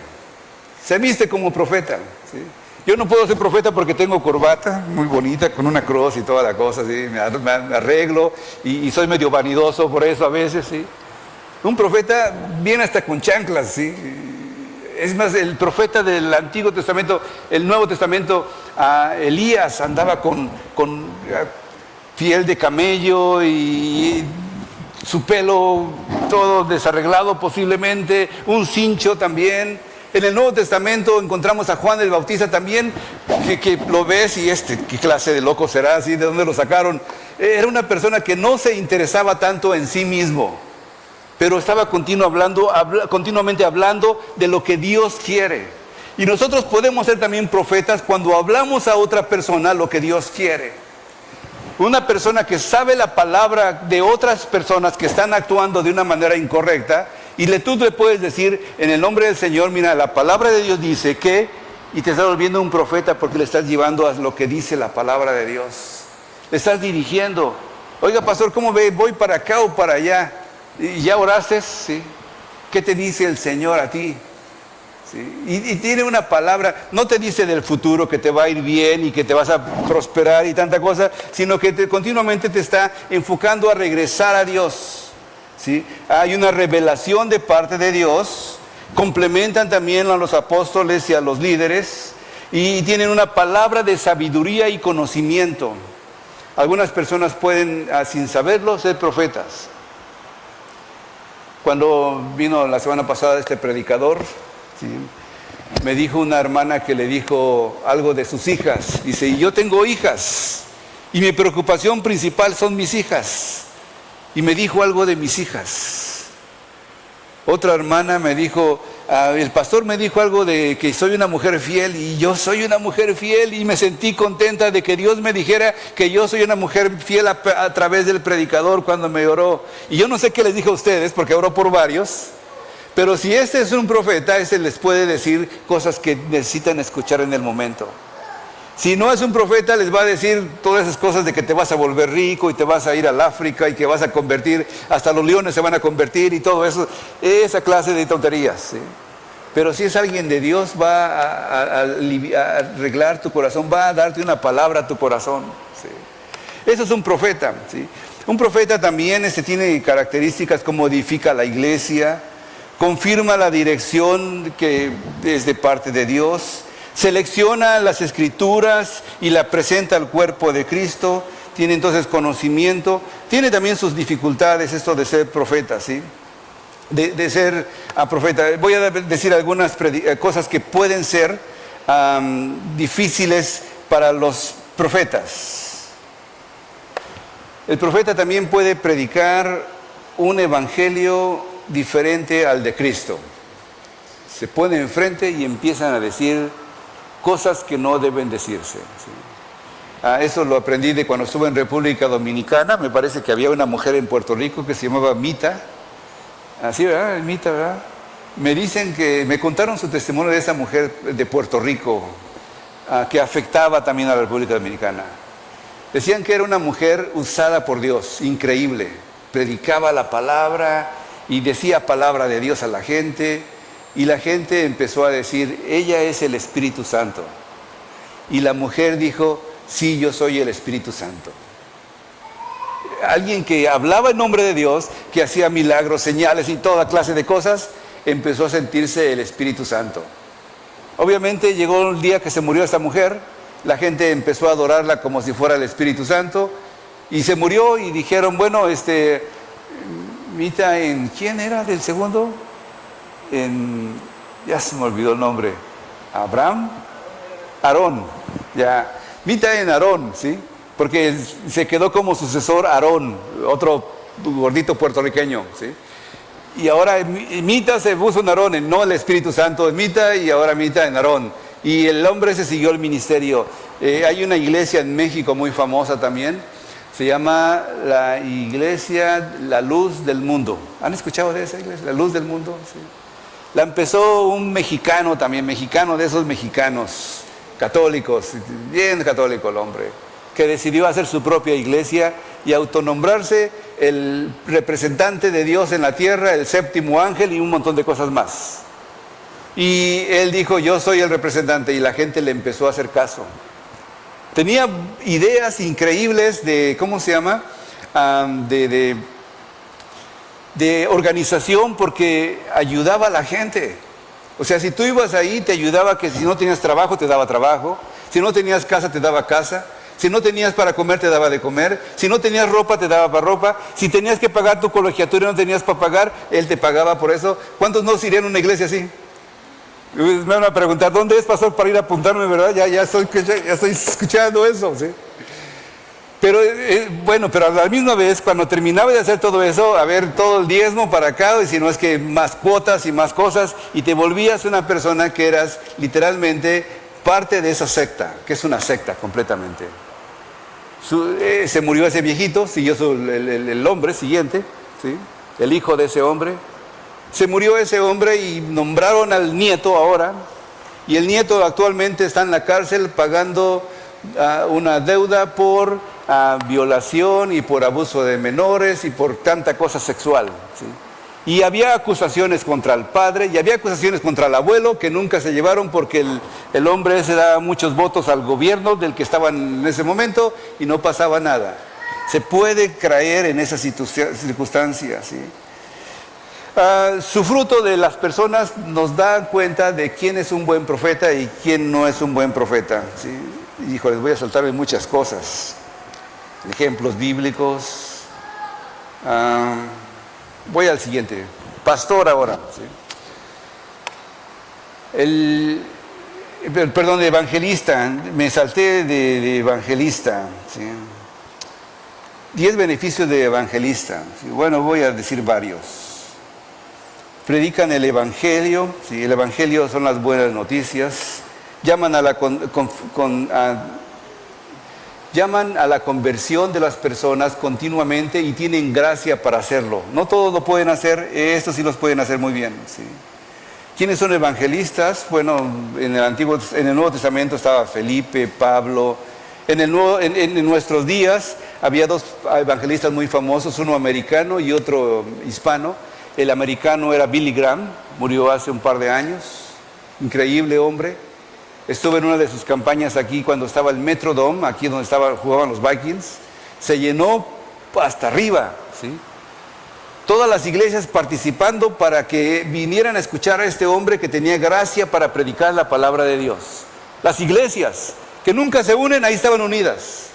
Se viste como profeta, ¿sí? Yo no puedo ser profeta porque tengo corbata muy bonita, con una cruz y toda la cosa, ¿sí? Me arreglo y soy medio vanidoso por eso a veces, ¿sí? Un profeta viene hasta con chanclas, ¿sí? Es más, el profeta del Antiguo Testamento, el Nuevo Testamento, Elías andaba con piel de camello y su pelo todo desarreglado posiblemente, un cincho también. En el Nuevo Testamento encontramos a Juan el Bautista también, que lo ves y ¿qué clase de loco será? ¿Así? ¿De dónde lo sacaron? Era una persona que no se interesaba tanto en sí mismo, pero estaba continuamente hablando de lo que Dios quiere. Y nosotros podemos ser también profetas cuando hablamos a otra persona lo que Dios quiere. Una persona que sabe la palabra de otras personas que están actuando de una manera incorrecta, y tú le puedes decir, en el nombre del Señor, mira, la palabra de Dios dice que, y te estás volviendo un profeta porque le estás llevando a lo que dice la palabra de Dios. Le estás dirigiendo. Oiga, pastor, ¿cómo ve? ¿Voy para acá o para allá? ¿Y ya oraste? ¿Sí? ¿Qué te dice el Señor a ti? ¿Sí? Y tiene una palabra, no te dice del futuro que te va a ir bien y que te vas a prosperar y tanta cosa, sino que continuamente te está enfocando a regresar a Dios, ¿sí? Hay una revelación de parte de Dios complementan también a los apóstoles y a los líderes, y tienen una palabra de sabiduría y conocimiento. Algunas personas pueden, sin saberlo, ser profetas. Cuando vino la semana pasada este predicador, ¿sí?, me dijo una hermana que le dijo algo de sus hijas. Dice, y yo tengo hijas, y mi preocupación principal son mis hijas. Y me dijo algo de mis hijas. Otra hermana me dijo, el pastor me dijo algo de que soy una mujer fiel, y yo soy una mujer fiel, y me sentí contenta de que Dios me dijera que yo soy una mujer fiel a través del predicador cuando me oró. Y yo no sé qué les dije a ustedes, porque oró por varios. Pero si este es un profeta, este les puede decir cosas que necesitan escuchar en el momento. Si no es un profeta, les va a decir todas esas cosas de que te vas a volver rico y te vas a ir al África y que vas a convertir, hasta los leones se van a convertir y todo eso, esa clase de tonterías, ¿sí? Pero si es alguien de Dios, va a arreglar tu corazón, va a darte una palabra a tu corazón, ¿sí? Eso es un profeta, ¿sí? Un profeta también tiene características como edifica la iglesia, confirma la dirección que es de parte de Dios, selecciona las escrituras y la presenta al cuerpo de Cristo, tiene entonces conocimiento, tiene también sus dificultades esto de ser profeta, ¿sí? De ser profeta. Voy a decir algunas cosas que pueden ser difíciles para los profetas. El profeta también puede predicar un evangelio diferente al de Cristo. Se ponen enfrente y empiezan a decir cosas que no deben decirse, ¿sí? Eso lo aprendí de cuando estuve en República Dominicana. Me parece que había una mujer en Puerto Rico que se llamaba Mita. Así, ¿verdad? Mita, ¿verdad? Me contaron su testimonio de esa mujer de Puerto Rico, que afectaba también a la República Dominicana. Decían que era una mujer usada por Dios, increíble. Predicaba la palabra y decía palabra de Dios a la gente, y la gente empezó a decir, ella es el Espíritu Santo. Y la mujer dijo, sí, yo soy el Espíritu Santo. Alguien que hablaba en nombre de Dios, que hacía milagros, señales y toda clase de cosas, empezó a sentirse el Espíritu Santo. Obviamente llegó el día que se murió esta mujer, la gente empezó a adorarla como si fuera el Espíritu Santo, y se murió y dijeron, bueno, Mita, ¿quién era del segundo? Ya se me olvidó el nombre. ¿Abraham? Aarón. Ya. Mita en Aarón, ¿sí? Porque se quedó como sucesor Aarón, otro gordito puertorriqueño, ¿sí? Y ahora Mita se puso en Aarón, no el Espíritu Santo, Mita, y ahora Mita en Aarón. Y el hombre se siguió el ministerio. Hay una iglesia en México muy famosa también. Se llama la Iglesia La Luz del Mundo. ¿Han escuchado de esa iglesia? La Luz del Mundo, sí. La empezó un mexicano también, mexicano de esos mexicanos, católicos, bien católico el hombre, que decidió hacer su propia iglesia y autonombrarse el representante de Dios en la tierra, el séptimo ángel y un montón de cosas más. Y él dijo, yo soy el representante, y la gente le empezó a hacer caso. Tenía ideas increíbles de, ¿cómo se llama? De organización, porque ayudaba a la gente. O sea, si tú ibas ahí, te ayudaba, que si no tenías trabajo, te daba trabajo. Si no tenías casa, te daba casa. Si no tenías para comer, te daba de comer. Si no tenías ropa, te daba para ropa. Si tenías que pagar tu colegiatura y no tenías para pagar, él te pagaba por eso. ¿Cuántos no se irían a una iglesia así? Me van a preguntar, ¿dónde es, pastor, para ir a apuntarme, verdad? Ya estoy escuchando eso, ¿sí? Pero bueno, pero a la misma vez, cuando terminaba de hacer todo eso, a ver, todo el diezmo para acá, y si no es que más cuotas y más cosas, y te volvías una persona que eras literalmente parte de esa secta, que es una secta completamente. Se murió ese viejito, siguió el hombre siguiente, ¿sí? El hijo de ese hombre. Se murió ese hombre y nombraron al nieto ahora, y el nieto actualmente está en la cárcel pagando una deuda por violación y por abuso de menores y por tanta cosa sexual, ¿sí? Y había acusaciones contra el padre y había acusaciones contra el abuelo que nunca se llevaron, porque el hombre ese daba muchos votos al gobierno del que estaban en ese momento y no pasaba nada. Se puede caer en esas circunstancias, ¿sí? Su fruto de las personas nos da cuenta de quién es un buen profeta y quién no es un buen profeta, ¿sí? Hijo, les voy a saltarme muchas cosas. Ejemplos bíblicos. Voy al siguiente. Pastor ahora, ¿sí? Perdón, de evangelista. Me salté de evangelista, ¿sí? 10 beneficios de evangelista, ¿sí? Bueno, voy a decir varios. Predican el evangelio, ¿sí? El evangelio son las buenas noticias. Llaman a la conversión de las personas continuamente y tienen gracia para hacerlo. No todos lo pueden hacer, estos sí los pueden hacer muy bien, ¿sí? ¿Quiénes son evangelistas? Bueno, en el Nuevo Testamento estaba Felipe, Pablo. En nuestros días había 2 evangelistas muy famosos, uno americano y otro hispano. El americano era Billy Graham, murió hace un par de años, increíble hombre. Estuve en una de sus campañas aquí cuando estaba el Metrodome, aquí donde jugaban los Vikings. Se llenó hasta arriba, ¿sí? Todas las iglesias participando para que vinieran a escuchar a este hombre que tenía gracia para predicar la palabra de Dios. Las iglesias, que nunca se unen, ahí estaban unidas.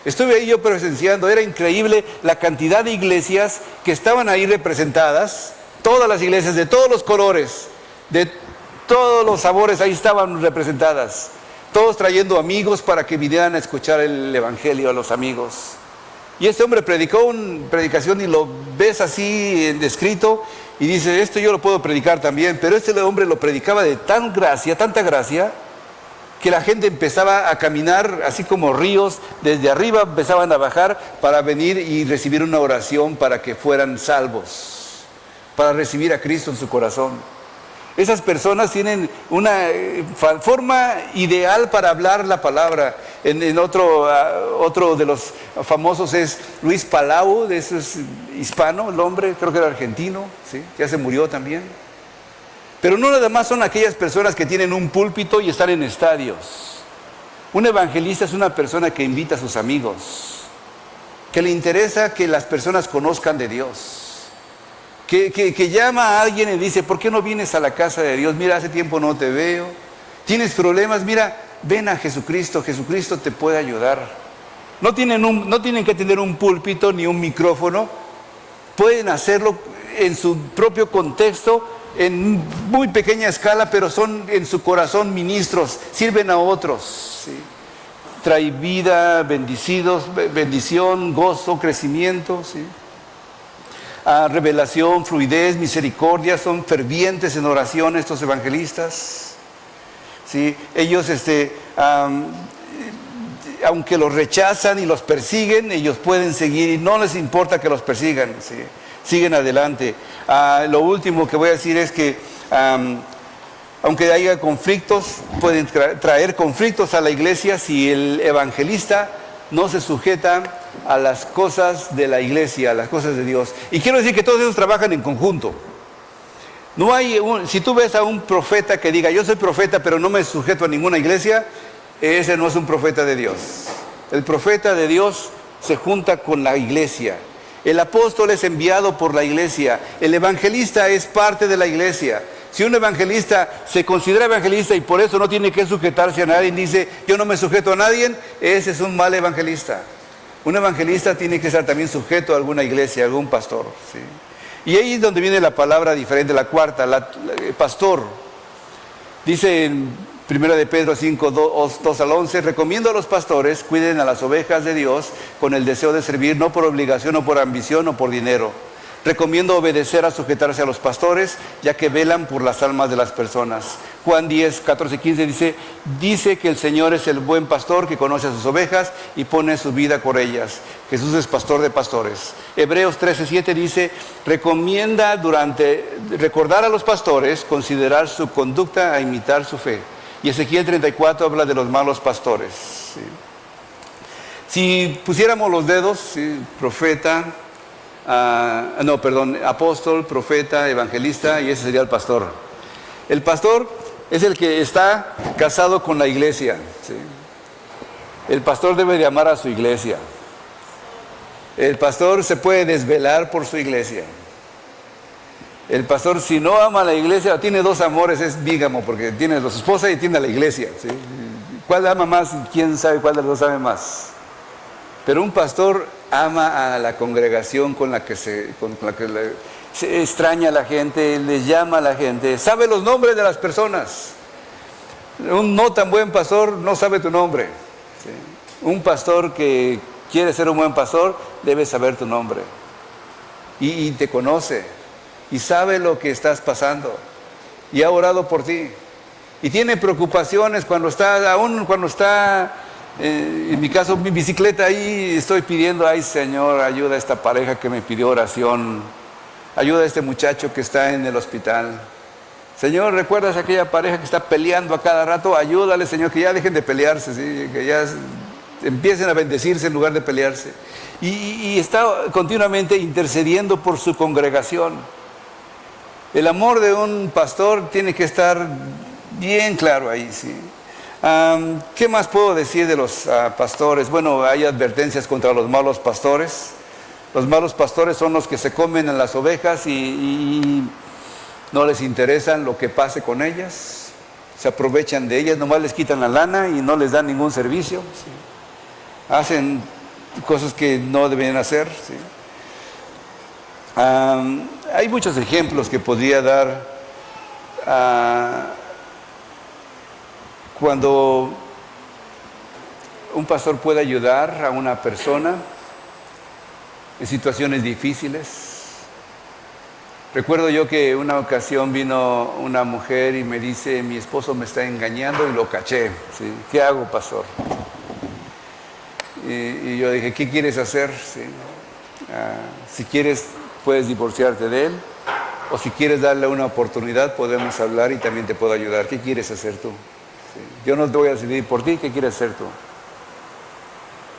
Estuve ahí yo presenciando, era increíble la cantidad de iglesias que estaban ahí representadas. Todas las iglesias de todos los colores, de todos los sabores, ahí estaban representadas. Todos trayendo amigos para que vinieran a escuchar el evangelio a los amigos. Y este hombre predicó una predicación y lo ves así descrito y dice, esto yo lo puedo predicar también, pero este hombre lo predicaba de tanta gracia, que la gente empezaba a caminar así como ríos, desde arriba empezaban a bajar para venir y recibir una oración para que fueran salvos, para recibir a Cristo en su corazón. Esas personas tienen una forma ideal para hablar la palabra. Otro de los famosos es Luis Palau, de ese es hispano, el hombre, creo que era argentino, ¿sí? Ya se murió también. Pero no nada más son aquellas personas que tienen un púlpito y están en estadios. Un evangelista es una persona que invita a sus amigos, que le interesa que las personas conozcan de Dios. Que llama a alguien y dice, ¿por qué no vienes a la casa de Dios? Mira, hace tiempo no te veo. ¿Tienes problemas? Mira, ven a Jesucristo, Jesucristo te puede ayudar. No tienen que tener un púlpito ni un micrófono. Pueden hacerlo en su propio contexto, en muy pequeña escala, pero son en su corazón ministros, sirven a otros, ¿sí? Trae vida, bendición, gozo, crecimiento, ¿sí? Revelación, fluidez, misericordia, son fervientes en oración estos evangelistas, ¿sí? Ellos aunque los rechazan y los persiguen, ellos pueden seguir y no les importa que los persigan, ¿sí? Siguen adelante. Lo último que voy a decir es que aunque haya conflictos, pueden traer conflictos a la iglesia si el evangelista no se sujeta a las cosas de la iglesia, a las cosas de Dios. Y quiero decir que todos ellos trabajan en conjunto. Si tú ves a un profeta que diga, yo soy profeta pero no me sujeto a ninguna iglesia, ese no es un profeta de Dios. El profeta de Dios se junta con la iglesia. El apóstol es enviado por la iglesia. El evangelista es parte de la iglesia. Si un evangelista se considera evangelista y por eso no tiene que sujetarse a nadie y dice, yo no me sujeto a nadie, ese es un mal evangelista. Un evangelista tiene que estar también sujeto a alguna iglesia, a algún pastor, ¿sí? Y ahí es donde viene la palabra diferente, la cuarta, pastor. Dice en 1 de Pedro 5, 2 al 11, recomiendo a los pastores, cuiden a las ovejas de Dios con el deseo de servir, no por obligación o por ambición o por dinero. Recomiendo obedecer a sujetarse a los pastores, ya que velan por las almas de las personas. Juan 10, 14, 15 dice que el Señor es el buen pastor que conoce a sus ovejas y pone su vida por ellas. Jesús es pastor de pastores. Hebreos 13, 7 dice, recomienda recordar a los pastores, considerar su conducta e imitar su fe. Y Ezequiel 34 habla de los malos pastores, ¿sí? Si pusiéramos los dedos, ¿sí? Apóstol, profeta, evangelista, y ese sería el pastor. El pastor es el que está casado con la iglesia, ¿sí? El pastor debe de amar a su iglesia. El pastor se puede desvelar por su iglesia. El pastor, si no ama a la iglesia, tiene dos amores, es bígamo, porque tiene a su esposa y tiene a la iglesia, ¿sí? ¿Cuál ama más? ¿Quién sabe cuál de los dos ama más? Pero un pastor ama a la congregación con la que se extraña a la gente, les llama a la gente, sabe los nombres de las personas. Un no tan buen pastor no sabe tu nombre, ¿sí? Un pastor que quiere ser un buen pastor debe saber tu nombre y te conoce y sabe lo que estás pasando y ha orado por ti y tiene preocupaciones cuando está, aún cuando está, en mi caso, mi bicicleta ahí, estoy pidiendo, ay Señor, ayuda a esta pareja que me pidió oración, ayuda a este muchacho que está en el hospital. Señor, ¿recuerdas a aquella pareja que está peleando a cada rato? Ayúdale, Señor, que ya dejen de pelearse, ¿sí? Que ya empiecen a bendecirse en lugar de pelearse. Y está continuamente intercediendo por su congregación. El amor de un pastor tiene que estar bien claro ahí, ¿sí? ¿Qué más puedo decir de los pastores? Bueno, hay advertencias contra los malos pastores. Los malos pastores son los que se comen a las ovejas y no les interesa lo que pase con ellas. Se aprovechan de ellas, nomás les quitan la lana y no les dan ningún servicio, ¿sí? Hacen cosas que no deben hacer, ¿sí? Hay muchos ejemplos que podría dar cuando un pastor puede ayudar a una persona en situaciones difíciles. Recuerdo yo que una ocasión vino una mujer y me dice, mi esposo me está engañando, y lo caché, ¿sí? ¿Qué hago, pastor? Y yo dije, ¿qué quieres hacer? ¿Sí? Si quieres, puedes divorciarte de él, o si quieres darle una oportunidad, podemos hablar y también te puedo ayudar. ¿Qué quieres hacer tú? ¿Sí? Yo no te voy a decidir por ti, ¿qué quieres hacer tú?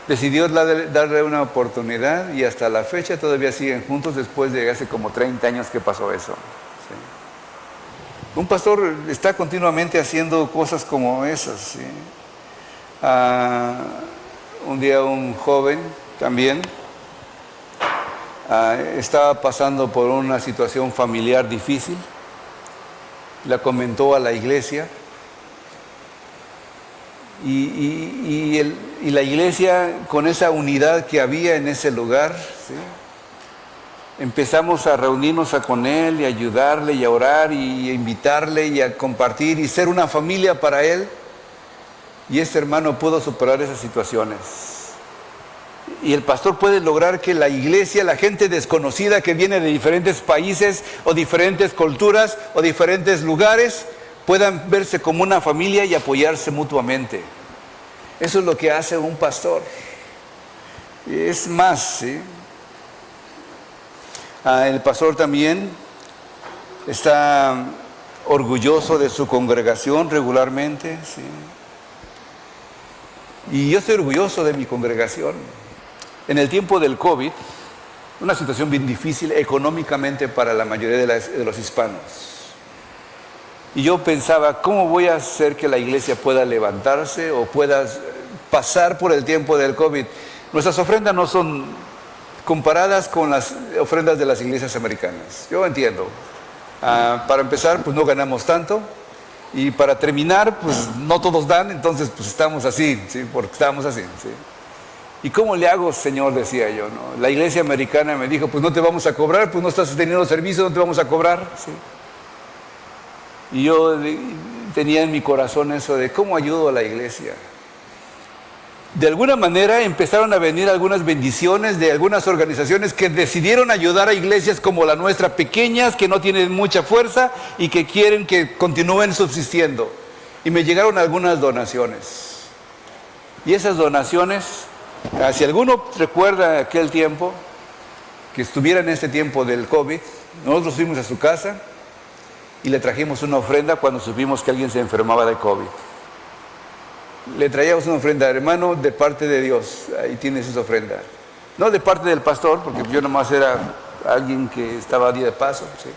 Decidió darle una oportunidad y hasta la fecha todavía siguen juntos después de hace como 30 años que pasó eso, ¿sí? Un pastor está continuamente haciendo cosas como esas, ¿sí? Un día un joven también estaba pasando por una situación familiar difícil, la comentó a la iglesia y la iglesia, con esa unidad que había en ese lugar, ¿sí? Empezamos a reunirnos con él y a ayudarle y a orar y a invitarle y a compartir y ser una familia para él. Y este hermano pudo superar esas situaciones. Y el pastor puede lograr que la iglesia, la gente desconocida que viene de diferentes países o diferentes culturas o diferentes lugares, puedan verse como una familia y apoyarse mutuamente. Eso es lo que hace un pastor. Es más, ¿sí? El pastor también está orgulloso de su congregación regularmente, ¿sí? Y yo estoy orgulloso de mi congregación. En el tiempo del COVID, una situación bien difícil económicamente para la mayoría de los hispanos. Y yo pensaba, ¿cómo voy a hacer que la iglesia pueda levantarse o pueda pasar por el tiempo del COVID? Nuestras ofrendas no son comparadas con las ofrendas de las iglesias americanas. Yo entiendo. Para empezar, pues no ganamos tanto. Y para terminar, pues no todos dan, entonces pues estamos así, ¿sí? Porque estamos así, ¿sí? ¿Y cómo le hago, Señor? Decía yo, ¿no? La iglesia americana me dijo, pues no te vamos a cobrar, pues no estás teniendo servicio, no te vamos a cobrar, ¿sí? Y yo tenía en mi corazón eso de, ¿cómo ayudo a la iglesia? De alguna manera empezaron a venir algunas bendiciones de algunas organizaciones que decidieron ayudar a iglesias como la nuestra, pequeñas, que no tienen mucha fuerza y que quieren que continúen subsistiendo. Y me llegaron algunas donaciones. Y esas donaciones, si alguno recuerda aquel tiempo, que estuviera en este tiempo del COVID, nosotros fuimos a su casa y le trajimos una ofrenda cuando supimos que alguien se enfermaba de COVID. Le traíamos una ofrenda, hermano, de parte de Dios. Ahí tienes esa ofrenda. No de parte del pastor, porque yo nomás era alguien que estaba a día de paso, ¿sí?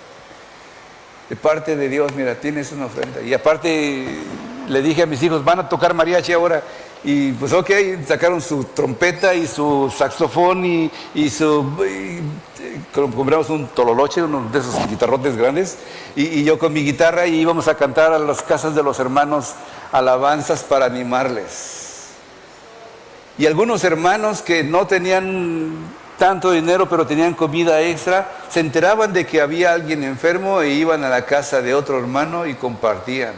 De parte de Dios, mira, tienes una ofrenda. Y aparte le dije a mis hijos, van a tocar mariachi ahora. Y pues ok, sacaron su trompeta y su saxofón compramos un tololoche, uno de esos guitarrotes grandes, y yo con mi guitarra y íbamos a cantar a las casas de los hermanos alabanzas para animarles. Y algunos hermanos que no tenían tanto dinero pero tenían comida extra, se enteraban de que había alguien enfermo e iban a la casa de otro hermano y compartían.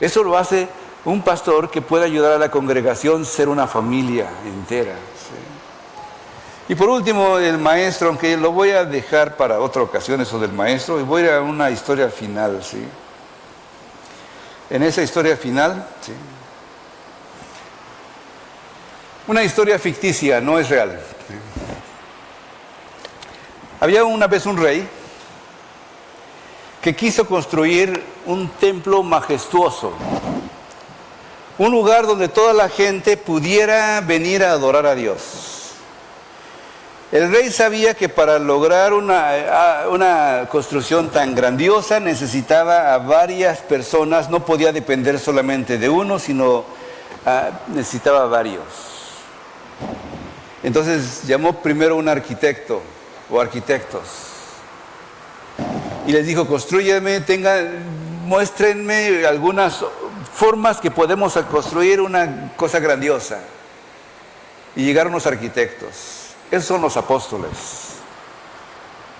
Eso lo hace un pastor que puede ayudar a la congregación a ser una familia entera. ¿Sí? Y por último, el maestro, aunque lo voy a dejar para otra ocasión, eso del maestro, y voy a ir a una historia final. ¿Sí? En esa historia final, ¿sí? Una historia ficticia, no es real. ¿Sí? Había una vez un rey que quiso construir un templo majestuoso. Un lugar donde toda la gente pudiera venir a adorar a Dios. El rey sabía que para lograr una construcción tan grandiosa necesitaba a varias personas, no podía depender solamente de uno, sino necesitaba varios. Entonces llamó primero a un arquitecto o arquitectos y les dijo: construyeme, muéstrenme algunas formas que podemos construir una cosa grandiosa. Y llegaron los arquitectos. Esos son los apóstoles.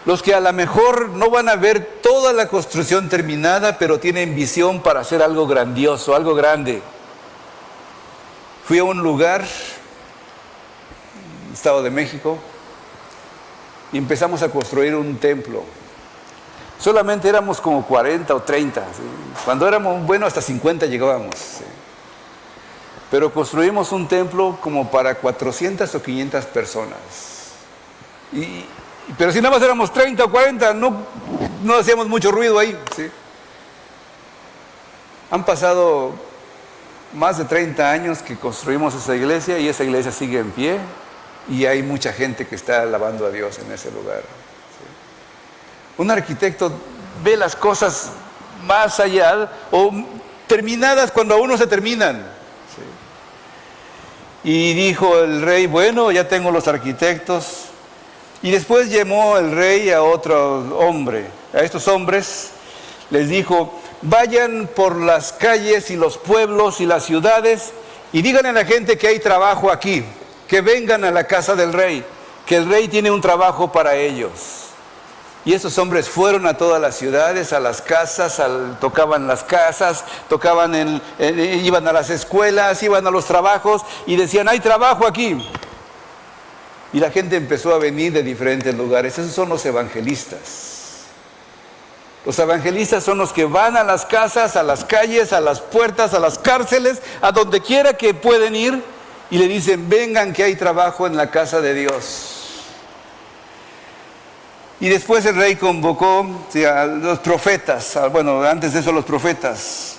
Los que a lo mejor no van a ver toda la construcción terminada, pero tienen visión para hacer algo grandioso, algo grande. Fui a un lugar, Estado de México, y empezamos a construir un templo. Solamente éramos como 40 o 30. ¿Sí? Cuando éramos, hasta 50 llegábamos. ¿Sí? Pero construimos un templo como para 400 o 500 personas. Pero si nada más éramos 30 o 40, no hacíamos mucho ruido ahí. ¿Sí? Han pasado más de 30 años que construimos esa iglesia y esa iglesia sigue en pie y hay mucha gente que está alabando a Dios en ese lugar. Un arquitecto ve las cosas más allá o terminadas cuando aún no se terminan. ¿Sí? Y dijo el rey: bueno, ya tengo los arquitectos. Y después llamó el rey a otro hombre. A estos hombres les dijo: vayan por las calles y los pueblos y las ciudades y díganle a la gente que hay trabajo aquí, que vengan a la casa del rey, que el rey tiene un trabajo para ellos. Y esos hombres fueron a todas las ciudades, a las casas, tocaban las casas, iban a las escuelas, iban a los trabajos y decían: hay trabajo aquí. Y la gente empezó a venir de diferentes lugares. Esos son los evangelistas. Los evangelistas son los que van a las casas, a las calles, a las puertas, a las cárceles, a donde quiera que pueden ir y le dicen: vengan que hay trabajo en la casa de Dios. Y después el rey convocó a los profetas, antes de eso los profetas,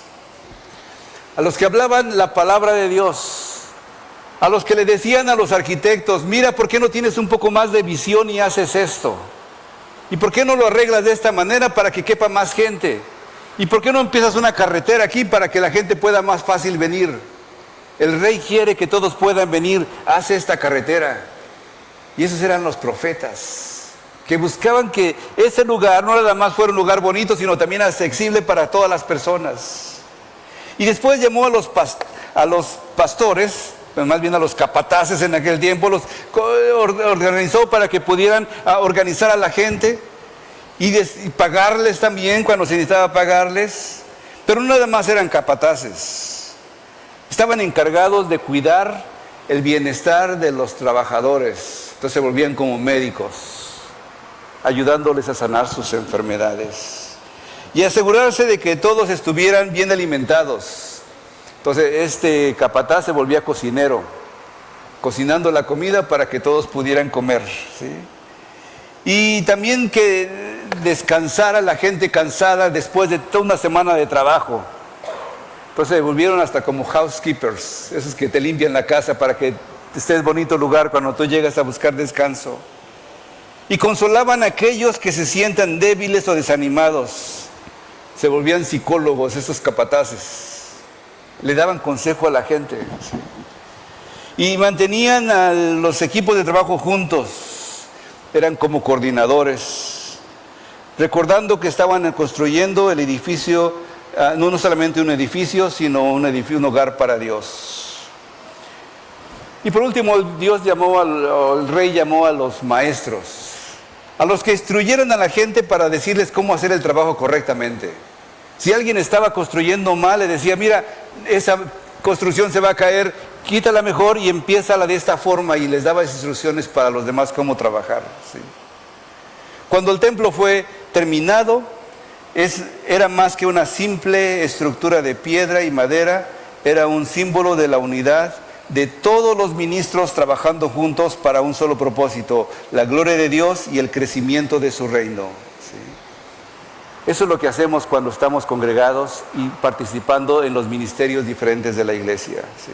a los que hablaban la palabra de Dios, a los que le decían a los arquitectos: mira, ¿por qué no tienes un poco más de visión y haces esto? ¿Y por qué no lo arreglas de esta manera para que quepa más gente? ¿Y por qué no empiezas una carretera aquí para que la gente pueda más fácil venir? El rey quiere que todos puedan venir, hace esta carretera. Y esos eran los profetas, que buscaban que ese lugar no nada más fuera un lugar bonito, sino también accesible para todas las personas. Y después llamó a los pastores, más bien a los capataces en aquel tiempo, los organizó para que pudieran organizar a la gente y pagarles también cuando se necesitaba pagarles. Pero no nada más eran capataces, estaban encargados de cuidar el bienestar de los trabajadores. Entonces se volvían como médicos, ayudándoles a sanar sus enfermedades y asegurarse de que todos estuvieran bien alimentados. Entonces este capataz se volvía cocinero, cocinando la comida para que todos pudieran comer, ¿sí? Y también que descansara la gente cansada después de toda una semana de trabajo. Entonces se volvieron hasta como housekeepers, esos que te limpian la casa para que estés bonito lugar cuando tú llegas a buscar descanso. Y consolaban a aquellos que se sientan débiles o desanimados. Se volvían psicólogos esos capataces. le daban consejo a la gente. ¿Sí? Y mantenían a los equipos de trabajo juntos, eran como coordinadores, recordando que estaban construyendo el edificio, no solamente un edificio, sino un hogar para Dios. Y por último, el rey llamó a los maestros, a los que instruyeron a la gente para decirles cómo hacer el trabajo correctamente. Si alguien estaba construyendo mal, le decía, mira, esa construcción se va a caer, quítala mejor y empiézala de esta forma, y les daba instrucciones para los demás cómo trabajar. ¿Sí? Cuando el templo fue terminado, era más que una simple estructura de piedra y madera, era un símbolo de la unidad de todos los ministros trabajando juntos para un solo propósito, la gloria de Dios y el crecimiento de su reino. ¿Sí? Eso es lo que hacemos cuando estamos congregados y participando en los ministerios diferentes de la iglesia. ¿Sí?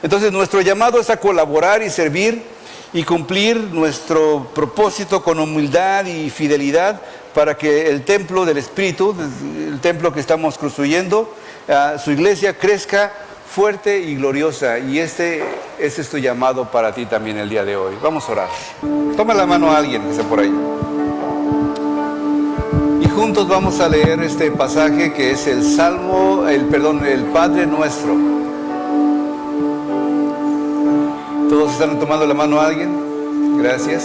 Entonces nuestro llamado es a colaborar y servir y cumplir nuestro propósito con humildad y fidelidad para que el templo del Espíritu, el templo que estamos construyendo, su iglesia crezca fuerte y gloriosa. Y ese es tu llamado para ti también el día de hoy. Vamos a orar. Toma la mano a alguien que está por ahí. Y juntos vamos a leer este pasaje que es el Padre Nuestro. ¿Todos están tomando la mano a alguien? Gracias.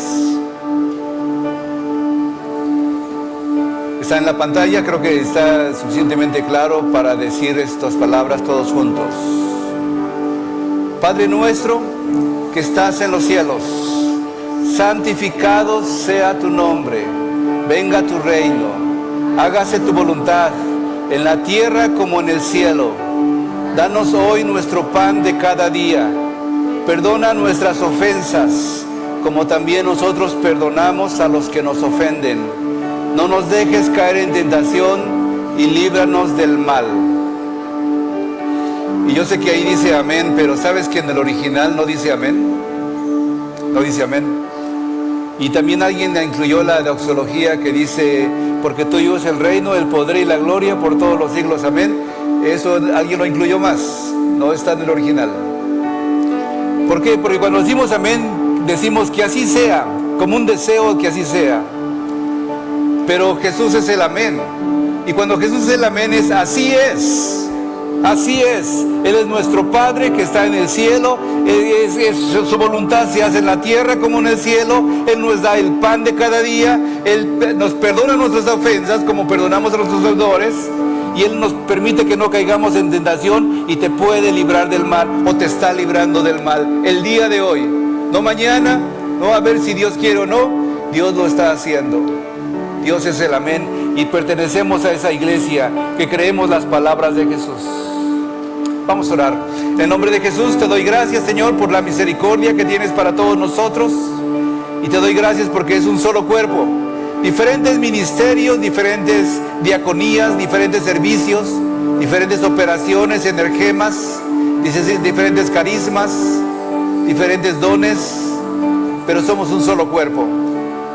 Está en la pantalla, creo que está suficientemente claro para decir estas palabras todos juntos. Padre nuestro que estás en los cielos, santificado sea tu nombre, venga tu reino, hágase tu voluntad en la tierra como en el cielo. Danos hoy nuestro pan de cada día. Perdona nuestras ofensas, como también nosotros perdonamos a los que nos ofenden. No nos dejes caer en tentación y líbranos del mal. Y yo sé que ahí dice amén, pero ¿sabes que en el original no dice amén? No dice amén. Y también alguien incluyó la doxología que dice, porque tuyo es el reino, el poder y la gloria por todos los siglos, amén. Eso alguien lo incluyó más, no está en el original. ¿Por qué? Porque cuando decimos amén, decimos que así sea, como un deseo que así sea. Pero Jesús es el amén. Y cuando Jesús es el amén es así es. Así es. Él es nuestro Padre que está en el cielo. Su voluntad se hace en la tierra como en el cielo. Él nos da el pan de cada día. Él nos perdona nuestras ofensas como perdonamos a nuestros deudores. Y Él nos permite que no caigamos en tentación y te puede librar del mal o te está librando del mal el día de hoy. No mañana, no a ver si Dios quiere o no. Dios lo está haciendo. Dios es el amén y pertenecemos a esa iglesia que creemos las palabras de Jesús. Vamos a orar. En el nombre de Jesús te doy gracias, Señor, por la misericordia que tienes para todos nosotros. Y te doy gracias porque es un solo cuerpo. Diferentes ministerios, diferentes diaconías, diferentes servicios, diferentes operaciones, energemas, diferentes carismas, diferentes dones, pero somos un solo cuerpo.